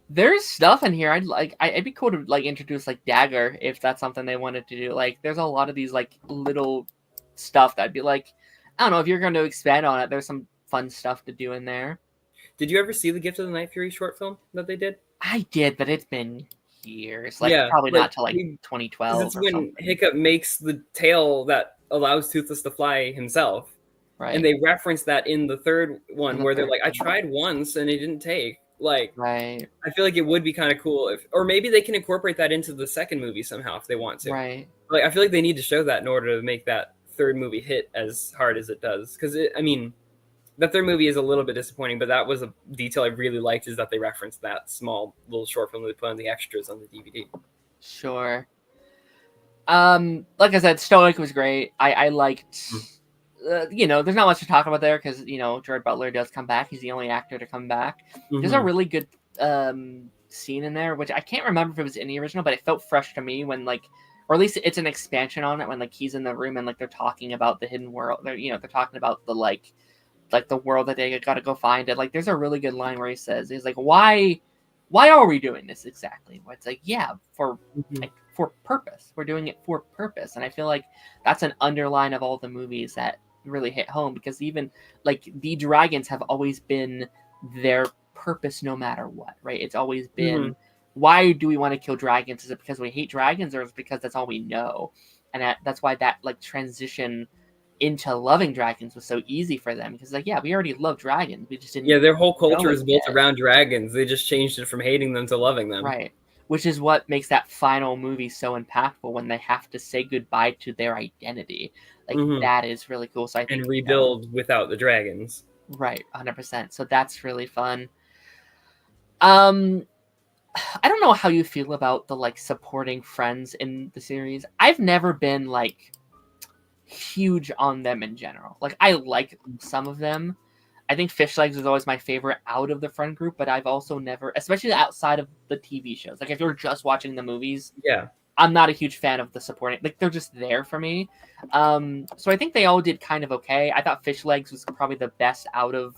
There's stuff in here I'd be cool to like introduce like Dagger if that's something they wanted to do. Like, there's a lot of these like little stuff that'd be like, I don't know if you're going to expand on it. There's some fun stuff to do in there. Did you ever see the Gift of the Night Fury short film that they did? I did, but it's been years. Like probably not till like 2012. It's when Hiccup makes the tail that allows Toothless to fly himself. Right. And they reference that in the third one where they're like, I tried once and it didn't take. Like, right. I feel like it would be kind of cool or maybe they can incorporate that into the second movie somehow if they want to. Right. Like, I feel like they need to show that in order to make that third movie hit as hard as it does. Because that third movie is a little bit disappointing, but that was a detail I really liked is that they referenced that small little short film they put on the extras on the DVD. Sure. Like I said, Stoic was great. I liked, there's not much to talk about there because, Gerard Butler does come back. He's the only actor to come back. There's a really good scene in there, which I can't remember if it was in the original, but it felt fresh to me when or at least it's an expansion on it when he's in the room and they're talking about the hidden world. They're talking about the like the world that they got to go find it. Like, there's a really good line where he's like, why are we doing this exactly? It's like, for purpose. We're doing it for purpose. And I feel like that's an underline of all the movies that really hit home because even the dragons have always been their purpose no matter what, right? It's always been, why do we want to kill dragons? Is it because we hate dragons or is it because that's all we know? And that's why that transition into loving dragons was so easy for them because we already love dragons, we just didn't their whole culture is built around dragons. They just changed it from hating them to loving them, right? Which is what makes that final movie so impactful when they have to say goodbye to their identity. That is really cool. So I think and rebuild without the dragons, right? 100%. So that's really fun. I don't know how you feel about the supporting friends in the series. I've never been huge on them in general. I like some of them. I think Fish Legs was always my favorite out of the friend group, but I've also never, especially outside of the TV shows. Like if you're just watching the movies, I'm not a huge fan of the supporting. Like they're just there for me. So I think they all did kind of okay. I thought Fish Legs was probably the best out of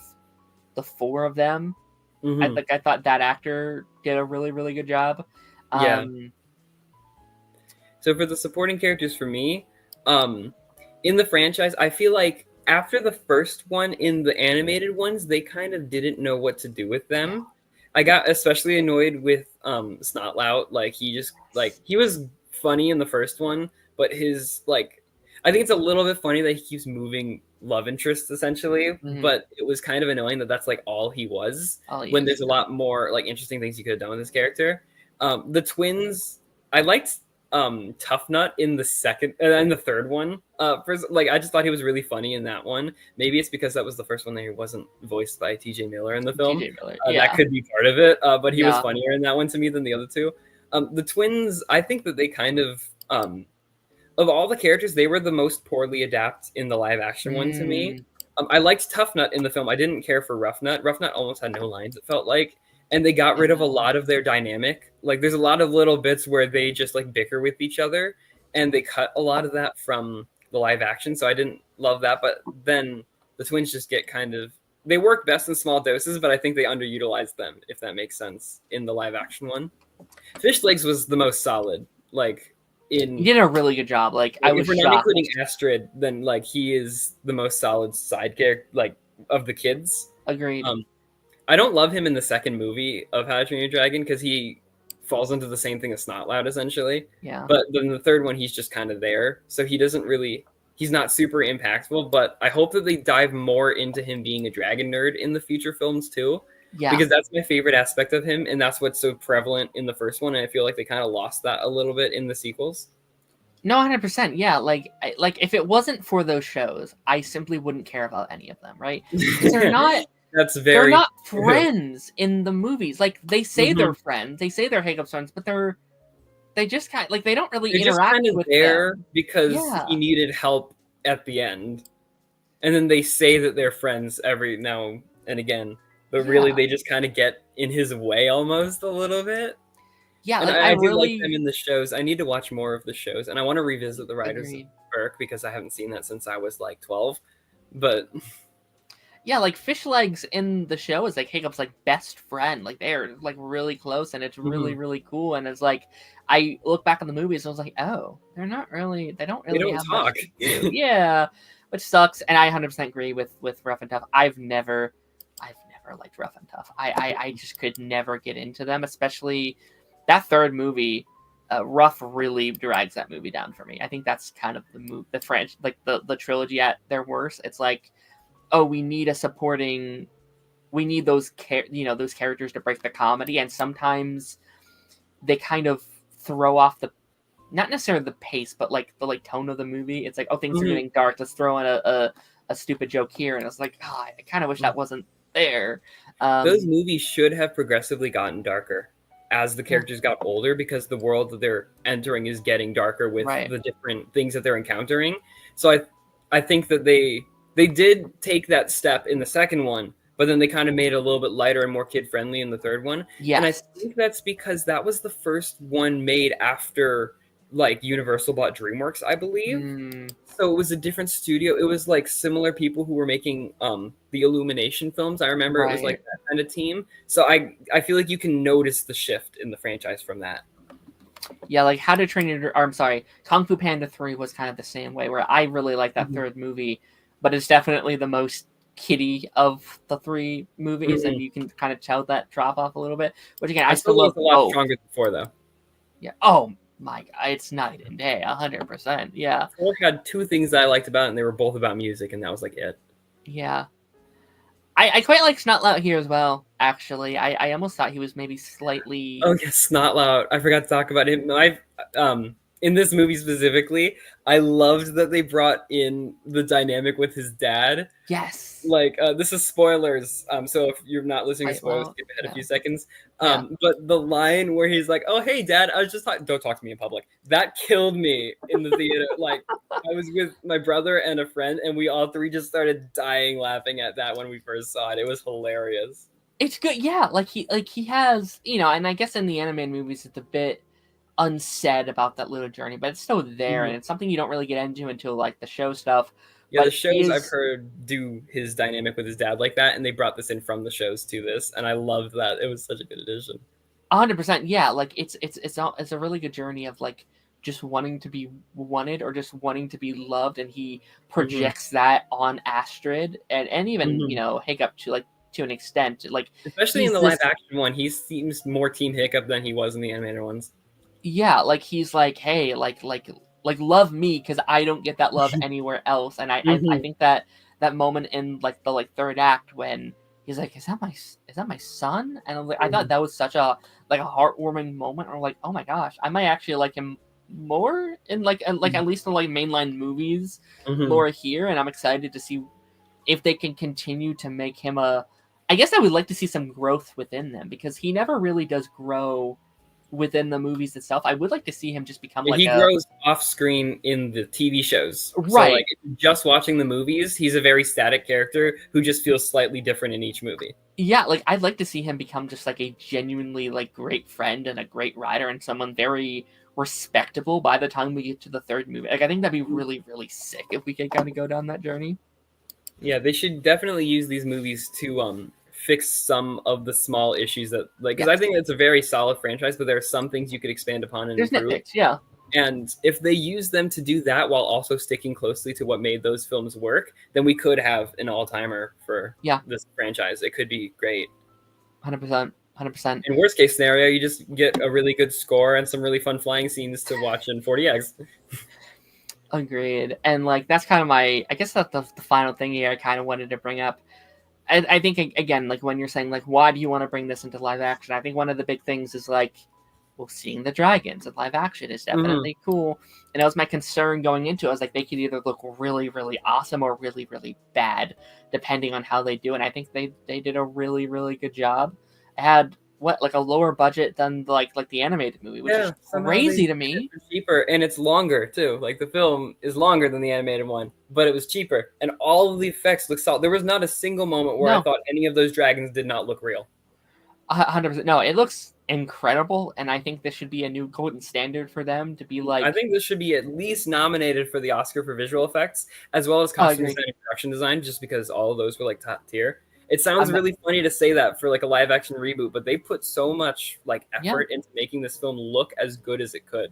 the four of them. I thought that actor did a really, really good job. So for the supporting characters for me, in the franchise, I feel like after the first one in the animated ones, they kind of didn't know what to do with them. I got especially annoyed with Snotlout. Like he was funny in the first one, but his I think it's a little bit funny that he keeps moving love interests essentially, but it was kind of annoying that that's like all he was when there's a lot more like interesting things you could have done with this character. The twins, I liked Tough Nut in the second and the third one. First, I just thought he was really funny in that one. Maybe it's because that was the first one that he wasn't voiced by TJ Miller in the film. That could be part of it, but he was funnier in that one to me than the other two. The twins, I think that they kind of all the characters, they were the most poorly adapted in the live action one to me. I liked Tough Nut in the film. I didn't care for Rough Nut. Rough Nut almost had no lines, it felt like. And they got rid of a lot of their dynamic. Like, there's a lot of little bits where they just, bicker with each other. And they cut a lot of that from the live action. So I didn't love that. But then the twins just get they work best in small doses, but I think they underutilized them, if that makes sense, in the live action one. Fish Legs was the most solid. He did a really good job. I was shocked. If we're not including Astrid, then he is the most solid side character of the kids. Agreed. I don't love him in the second movie of How to Train Your Dragon because he falls into the same thing as Snotlout essentially. Yeah. But then the third one, he's just kind of there, so he's not super impactful. But I hope that they dive more into him being a dragon nerd in the future films too. Yeah. Because that's my favorite aspect of him, and that's what's so prevalent in the first one, and I feel like they kind of lost that a little bit in the sequels. No, 100%. Yeah, if it wasn't for those shows, I simply wouldn't care about any of them, right? They're not. They're not friends in the movies. They say they're friends, they say they're Hiccups friends, but they just kind of they don't really interact with there them because he needed help at the end, and then they say that they're friends every now and again. But really, they just kind of get in his way almost a little bit. Yeah, and I do like them in the shows. I need to watch more of the shows, and I want to revisit the Riders of Berk because I haven't seen that since I was 12. But yeah, Fish Legs in the show is Hiccup's best friend. They're really close, and it's really really cool. And it's I look back on the movies, and I was like, oh, they don't really have talk. Yeah, which sucks. And I 100% agree with Rough and Tough. I've never liked Rough and Tough. I just could never get into them, especially that third movie. Rough really drags that movie down for me. I think that's kind of the French, the trilogy at their worst. It's oh, we need those those characters to break the comedy, and sometimes they kind of throw off not necessarily the pace, but the tone of the movie. It's oh, things are getting dark, let's throw in a stupid joke here, and it's oh, I kind of wish that wasn't there. Those movies should have progressively gotten darker as the characters got older, because the world that they're entering is getting darker with the different things that they're encountering. So I think that they did take that step in the second one, but then they kind of made it a little bit lighter and more kid-friendly in the third one. Yes. And I think that's because that was the first one made after Universal bought DreamWorks, I believe. So it was a different studio. It was similar people who were making the Illumination films. I remember it was that kind of team. So I feel you can notice the shift in the franchise from that. Yeah, How to Train Your... I'm sorry, Kung Fu Panda 3 was kind of the same way, where I really like that third movie, but it's definitely the most kiddie of the three movies, and you can kind of tell that drop off a little bit. Which again, I still love a lot stronger than 4, though. Yeah. Oh my God, it's night and day, 100%. Yeah. 4 had 2 things that I liked about it, and they were both about music, and that was it. Yeah. I quite like Snotlout here as well, actually. I almost thought he was maybe slightly... Oh, yes, Snotlout. I forgot to talk about him. in this movie specifically, I loved that they brought in the dynamic with his dad. Yes. Like, this is spoilers. So if you're not listening to spoilers, skip ahead a few seconds. But the line where he's like, "Oh, hey, Dad, I was just don't talk to me in public." That killed me in the theater. Like, I was with my brother and a friend, and we all three just started dying laughing at that when we first saw it. It was hilarious. It's good, yeah. Like he has, and I guess in the animated movies, it's a bit unsaid about that little journey, but it's still there, and it's something you don't really get into until like the show stuff. Yeah, the shows I've heard do his dynamic with his dad like that, and they brought this in from the shows to this, and I loved that. It was such a good addition. 100%, yeah. Like it's a really good journey of like just wanting to be wanted or just wanting to be loved, and he projects that on Astrid and even Hiccup to an extent, like especially in the live action one, he seems more Team Hiccup than he was in the animated ones. Yeah, like he's like, hey, like love me because I don't get that love anywhere else, and I think that moment in like the third act when he's like, is that my son? And I was like, I thought that was such a heartwarming moment. Or like, oh my gosh, I might actually like him more in at least in like mainline movies more here, and I'm excited to see if they can continue to make him I guess I would like to see some growth within them because he never really does grow within the movies itself. I would like to see him just become he grows off screen in the TV shows. Right. So, like, just watching the movies, he's a very static character who just feels slightly different in each movie. Yeah, like I'd like to see him become just like a genuinely like great friend and a great writer and someone very respectable by the time we get to the third movie. Like I think that'd be really, really sick if we could kind of go down that journey. Yeah, they should definitely use these movies to fix some of the small issues that, like, because I think it's a very solid franchise, but there are some things you could expand upon and improve. Nitpicks, yeah. And if they use them to do that while also sticking closely to what made those films work, then we could have an all-timer for this franchise. It could be great. 100%. 100%. In worst case scenario, you just get a really good score and some really fun flying scenes to watch in 40X. Agreed. And like that's kind of I guess that's the final thing here I kind of wanted to bring up. I think again, like when you're saying like why do you want to bring this into live action, I think one of the big things is like, well, seeing the dragons in live action is definitely cool. And that was my concern going into it. I was like, they could either look really, really awesome or really, really bad, depending on how they do. And I think they did a really, really good job. It had a lower budget than like the animated movie, which is crazy to me. It's cheaper, and it's longer too. Like the film is longer than the animated one, but it was cheaper, and all of the effects look solid. There was not a single moment where I thought any of those dragons did not look real. 100%. No, it looks incredible, and I think this should be a new golden standard for them to be like. I think this should be at least nominated for the Oscar for visual effects, as well as costume design and production design, just because all of those were like top tier. It sounds really funny to say that for like a live action reboot, but they put so much like effort into making this film look as good as it could.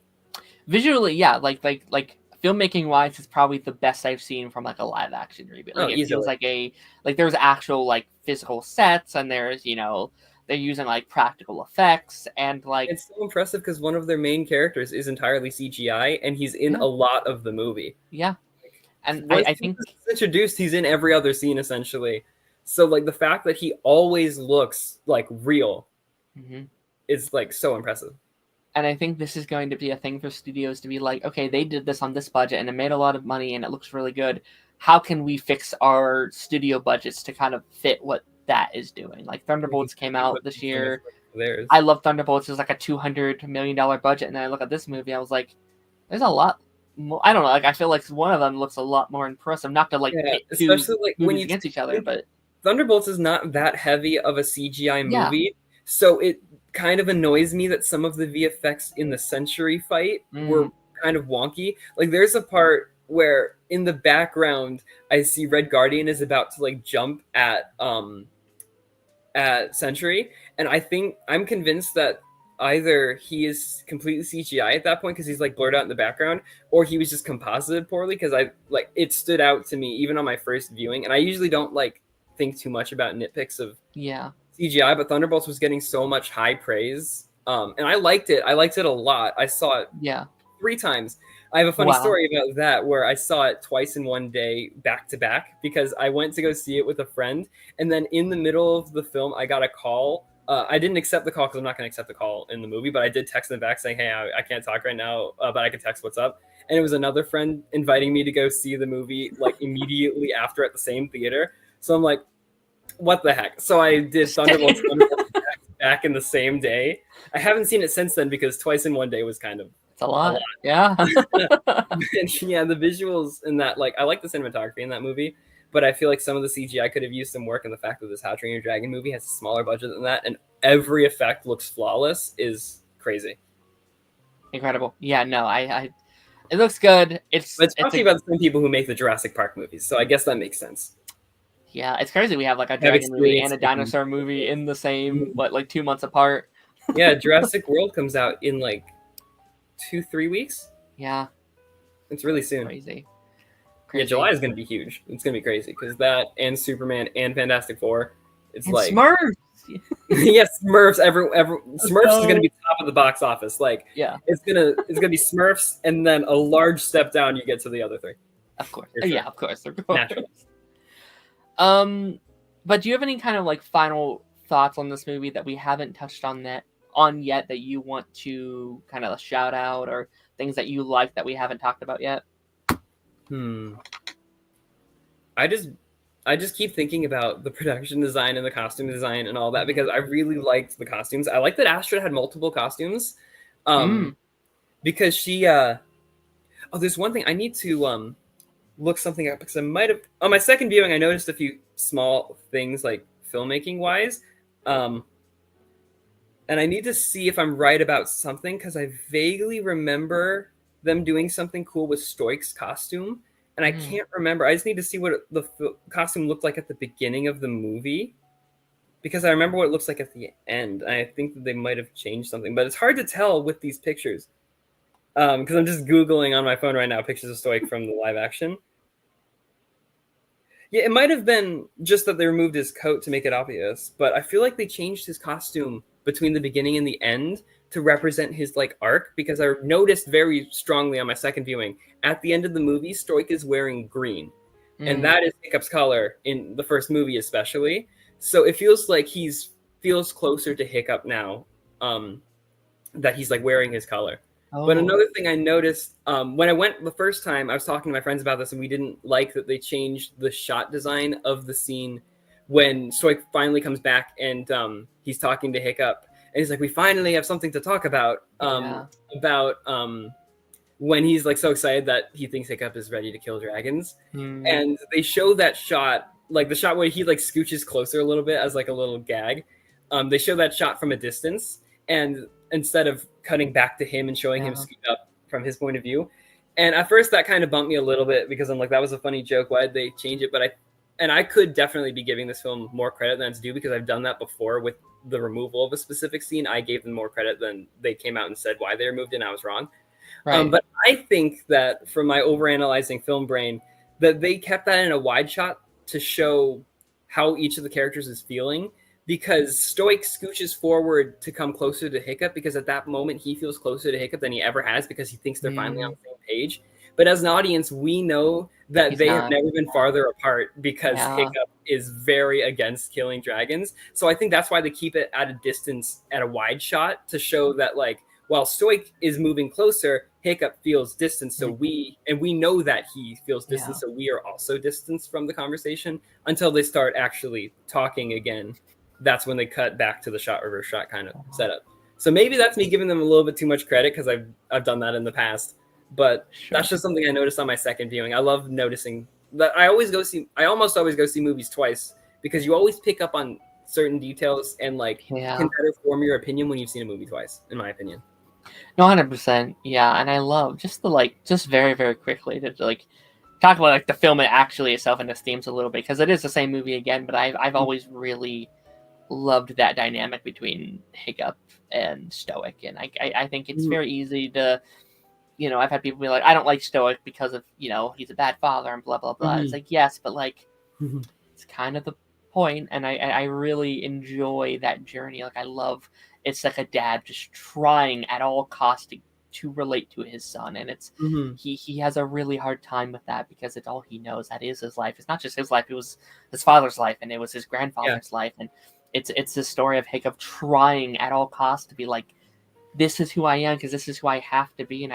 Visually, yeah, like filmmaking wise, it's probably the best I've seen from like a live action reboot. Like it feels like there's actual like physical sets, and there's they're using like practical effects, and like it's so impressive because one of their main characters is entirely CGI, and he's in a lot of the movie. Yeah, and I think he's introduced, he's in every other scene essentially. So like the fact that he always looks like real is like so impressive. And I think this is going to be a thing for studios to be like, okay, they did this on this budget and it made a lot of money and it looks really good. How can we fix our studio budgets to kind of fit what that is doing? Like Thunderbolts came out this year. I love Thunderbolts. It was like a $200 million budget. And then I look at this movie, I was like, there's a lot more. I don't know. Like I feel like one of them looks a lot more impressive. Not to like pit two like when you against each other, but Thunderbolts is not that heavy of a CGI movie, so it kind of annoys me that some of the VFX in the Century fight were kind of wonky. Like there's a part where in the background I see Red Guardian is about to like jump at Century, and I'm convinced that either he is completely CGI at that point because he's like blurred out in the background, or he was just composited poorly because it stood out to me even on my first viewing, and I usually don't like think too much about nitpicks of CGI, but Thunderbolts was getting so much high praise, and I liked it a lot. I saw it 3 times. I have a funny story about that where I saw it twice in one day back to back because I went to go see it with a friend, and then in the middle of the film I got a call I didn't accept the call because I'm not going to accept the call in the movie, but I did text them back saying, hey, I can't talk right now, but I can text what's up. And it was another friend inviting me to go see the movie like immediately after at the same theater. So I'm like, what the heck? So I did Thunderbolts back in the same day. I haven't seen it since then because twice in one day was kind of a lot. Yeah. And, yeah, the visuals in that, like, I like the cinematography in that movie, but I feel like some of the CGI could have used some work, and the fact that this How to Train Your Dragon movie has a smaller budget than that and every effect looks flawless is crazy. Incredible. Yeah, no, I it looks good. It's talking about the same people who make the Jurassic Park movies, so I guess that makes sense. Yeah, it's crazy. We have like a dragon movie and a dinosaur movie in the same, like 2 months apart. Yeah, Jurassic World comes out in like 2-3 weeks. Yeah, it's really soon. Crazy. Yeah, July is going to be huge. It's going to be crazy because that and Superman and Fantastic Four. It's and like Smurfs. Yes, Smurfs. Smurfs is going to be top of the box office. Like, yeah, it's gonna be Smurfs, and then a large step down. You get to the other three. Of course. Sure. Yeah, of course. Naturally. But do you have any kind of like final thoughts on this movie that we haven't touched on yet that you want to kind of shout out, or things that you like that we haven't talked about yet? I just keep thinking about the production design and the costume design and all that because I really liked the costumes. I like that Astrid had multiple costumes. Because she there's one thing I need to look something up because I might have on my second viewing I noticed a few small things like filmmaking wise. And I need to see if I'm right about something because I vaguely remember them doing something cool with Stoich's costume. And I can't remember. I just need to see what the costume looked like at the beginning of the movie. Because I remember what it looks like at the end. I think that they might have changed something. But it's hard to tell with these pictures. Because I'm just Googling on my phone right now pictures of Stoich from the live action. Yeah, it might have been just that they removed his coat to make it obvious. But I feel like they changed his costume between the beginning and the end to represent his like arc, because I noticed very strongly on my second viewing at the end of the movie Stoich is wearing green, and that is Hiccup's color in the first movie especially, so it feels like feels closer to Hiccup now, that he's like wearing his color. But another thing I noticed when I went the first time, I was talking to my friends about this, and we didn't like that they changed the shot design of the scene when Stoich finally comes back and he's talking to Hiccup. And he's like, we finally have something to talk about, when he's like so excited that he thinks Hiccup is ready to kill dragons. And they show that shot, like the shot where he like scooches closer a little bit as like a little gag. They show that shot from a distance, and instead of cutting back to him and showing him scoot up from his point of view. And at first that kind of bumped me a little bit because I'm like, that was a funny joke. Why did they change it? But I could definitely be giving this film more credit than it's due because I've done that before with the removal of a specific scene. I gave them more credit than they came out and said why they removed it, and I was wrong. Right. But I think that from my overanalyzing film brain, that they kept that in a wide shot to show how each of the characters is feeling, because Stoich scooches forward to come closer to Hiccup because at that moment he feels closer to Hiccup than he ever has because he thinks they're finally on the same page. But as an audience, we know that they have never been farther apart because Hiccup is very against killing dragons. So I think that's why they keep it at a distance, at a wide shot, to show that like while Stoich is moving closer, Hiccup feels distant. So we know that he feels distant. So we are also distanced from the conversation until they start actually talking again. That's when they cut back to the shot reverse shot kind of setup. So maybe that's me giving them a little bit too much credit because I've done that in the past. But that's just something I noticed on my second viewing. I love noticing that I almost always go see movies twice because you always pick up on certain details and like can better form your opinion when you've seen a movie twice, in my opinion. No, 100%. Yeah, and I love just very, very quickly to like talk about like the film actually itself and its themes a little bit, because it is the same movie again, but I've always really loved that dynamic between Hiccup and Stoich, and I think it's very easy to, you know, I've had people be like, I don't like Stoich because of, you know, he's a bad father and blah blah blah. It's like, yes, but like it's kind of the point, and I really enjoy that journey. Like I love, it's like a dad just trying at all costs to relate to his son, and it's he has a really hard time with that because it's all he knows. That is his life. It's not just his life, it was his father's life, and it was his grandfather's life, and it's the story of Hiccup trying at all costs to be like, this is who I am because this is who I have to be. And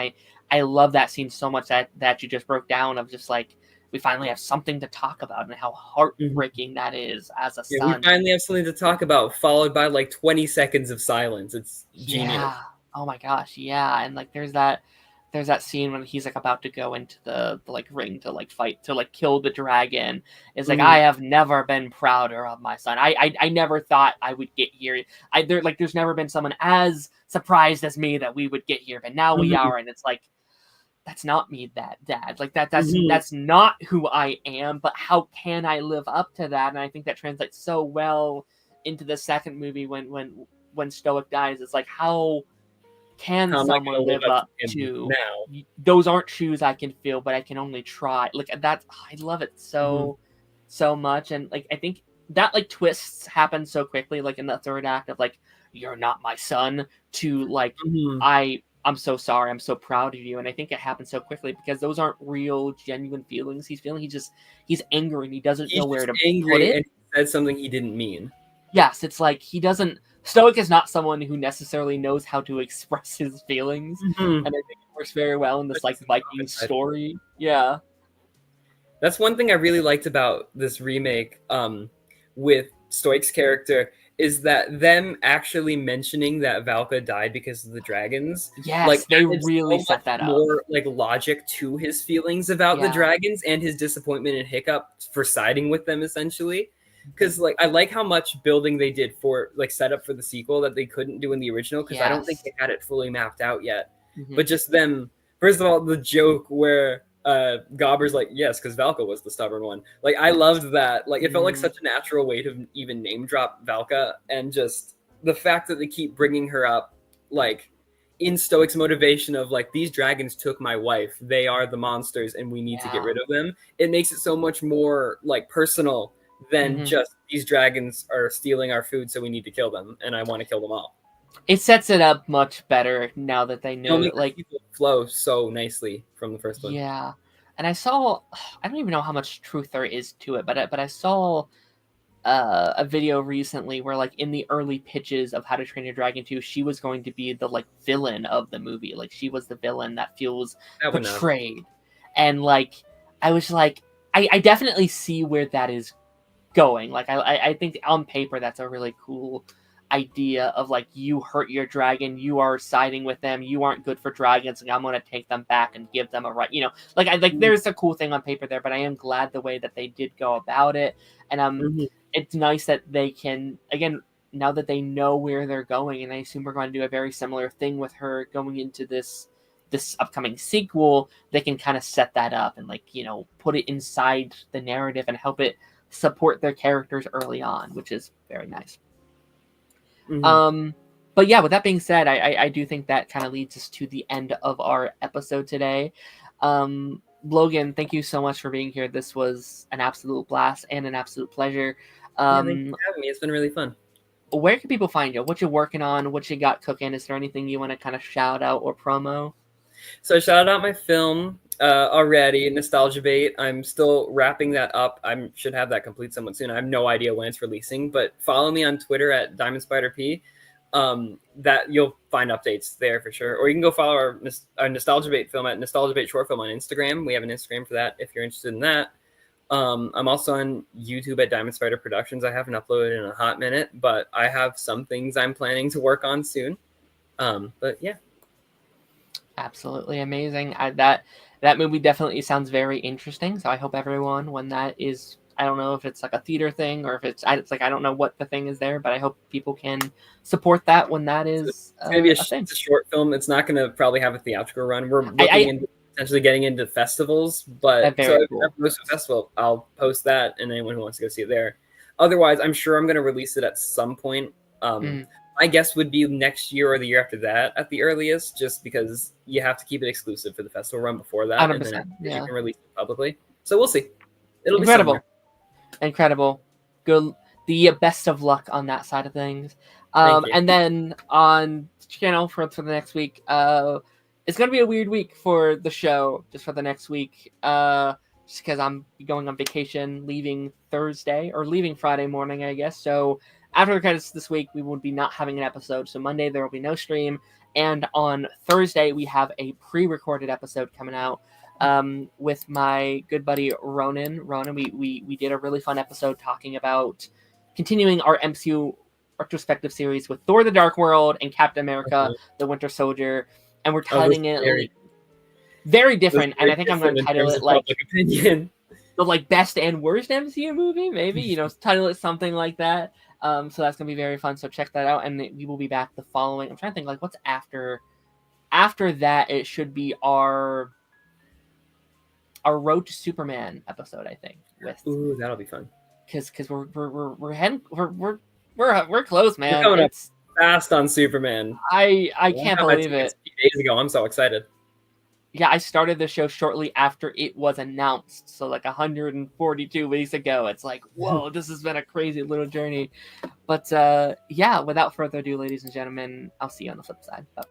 I love that scene so much that you just broke down of just like, we finally have something to talk about and how heartbreaking that is as a son. We finally have something to talk about, followed by like 20 seconds of silence. It's genius. Yeah. Oh my gosh. Yeah. And like, there's that scene when he's like about to go into the like ring to like fight to like kill the dragon. It's like, I have never been prouder of my son. I never thought I would get here. There's never been someone as surprised as me that we would get here, but now we are. And it's like, that's not me, dad. Like that's not who I am, but how can I live up to that? And I think that translates so well into the second movie when Stoic dies. It's like, how can someone live up to now? Those aren't shoes I can feel, but I can only try. Like that's, I love it so much. And like, I think that like twists happen so quickly, like in the third act of like, you're not my son, to like, I'm so sorry, I'm so proud of you. And I think it happens so quickly because those aren't real, genuine feelings he's feeling. He's angry and he doesn't know where to put it. And he said something he didn't mean. Yes, it's like Stoic is not someone who necessarily knows how to express his feelings. And I think it works very well in this like Viking story. Yeah. That's one thing I really liked about this remake with Stoic's character, is that them actually mentioning that Valka died because of the dragons. Yes, like, they really set that up. More like logic to his feelings about the dragons and his disappointment and Hiccup for siding with them, essentially. Because like, I like how much building they did for like set up for the sequel that they couldn't do in the original, because I don't think they had it fully mapped out yet. But just them, first of all, the joke where Gobber's like, yes, because Valka was the stubborn one. Like, I loved that. Like, it felt like such a natural way to even name drop Valka, and just the fact that they keep bringing her up, like in Stoic's motivation of like, these dragons took my wife, they are the monsters, and we need to get rid of them. It makes it so much more like personal than just, these dragons are stealing our food, so we need to kill them, and I want to kill them all. It sets it up much better now that they know that, like, people flow so nicely from the first one. Yeah, and I don't even know how much truth there is to it, but I saw a video recently where like in the early pitches of How to Train Your Dragon 2, she was going to be the like villain of the movie. Like, she was the villain that feels betrayed, and like I was like, I definitely see where that is going. Like, I think on paper that's a really cool idea of like, you hurt your dragon, you are siding with them, you aren't good for dragons, and I'm going to take them back and give them a right, there's a cool thing on paper there. But I am glad the way that they did go about it, and it's nice that they can, again, now that they know where they're going, and I assume we're going to do a very similar thing with her going into this upcoming sequel, they can kind of set that up and like, put it inside the narrative and help it support their characters early on, which is very nice. But yeah, with that being said, I do think that kind of leads us to the end of our episode today. Logan, thank you so much for being here. This was an absolute blast and an absolute pleasure. Thank you for having me. It's been really fun. Where can people find you? What you working on? What you got cooking? Is there anything you want to kind of shout out or promo? So I shouted out my film already, Nostalgia Bait. I'm still wrapping that up. I should have that complete somewhat soon. I have no idea when it's releasing, but follow me on Twitter at DiamondSpiderP. That you'll find updates there for sure. Or you can go follow our Nostalgia Bait film at Nostalgia Bait Short Film on Instagram. We have an Instagram for that if you're interested in that. I'm also on YouTube at Diamond Spider Productions. I haven't uploaded in a hot minute, but I have some things I'm planning to work on soon. But yeah. Absolutely amazing. That movie definitely sounds very interesting. So I hope everyone, when that is, I don't know if it's like a theater thing or if it's like, I don't know what the thing is there, but I hope people can support that when that is. It's going to be it's a short film. It's not going to probably have a theatrical run. We're looking into potentially getting into festivals, but so if I post a festival, I'll post that, and anyone who wants to go see it there. Otherwise, I'm sure I'm going to release it at some point. My guess would be next year or the year after that at the earliest, just because you have to keep it exclusive for the festival run before that, 100%, and then you can release it publicly. So we'll see. It'll be incredible. Good. The best of luck on that side of things. And then on the channel for the next week, it's going to be a weird week for the show, just for the next week, just because I'm going on vacation, leaving Friday morning, I guess. So after the credits this week, we will be not having an episode. So Monday there will be no stream, and on Thursday we have a pre-recorded episode coming out with my good buddy Ronan. We did a really fun episode talking about continuing our MCU retrospective series with Thor: The Dark World and Captain America: The Winter Soldier, and we're titling it very different. And I think I'm going to title it like opinion. The like best and worst MCU movie, maybe, title it something like that. So that's gonna be very fun. So check that out, and we will be back the following. I'm trying to think like what's after that. It should be our Road to Superman episode, I think. Ooh, that'll be fun. Because we're heading we're close, man. We're coming up fast on Superman. I can't believe it. A few days ago, I'm so excited. Yeah, I started the show shortly after it was announced, so like 142 weeks ago. It's like, whoa, this has been a crazy little journey. But yeah, without further ado, ladies and gentlemen, I'll see you on the flip side. Bye.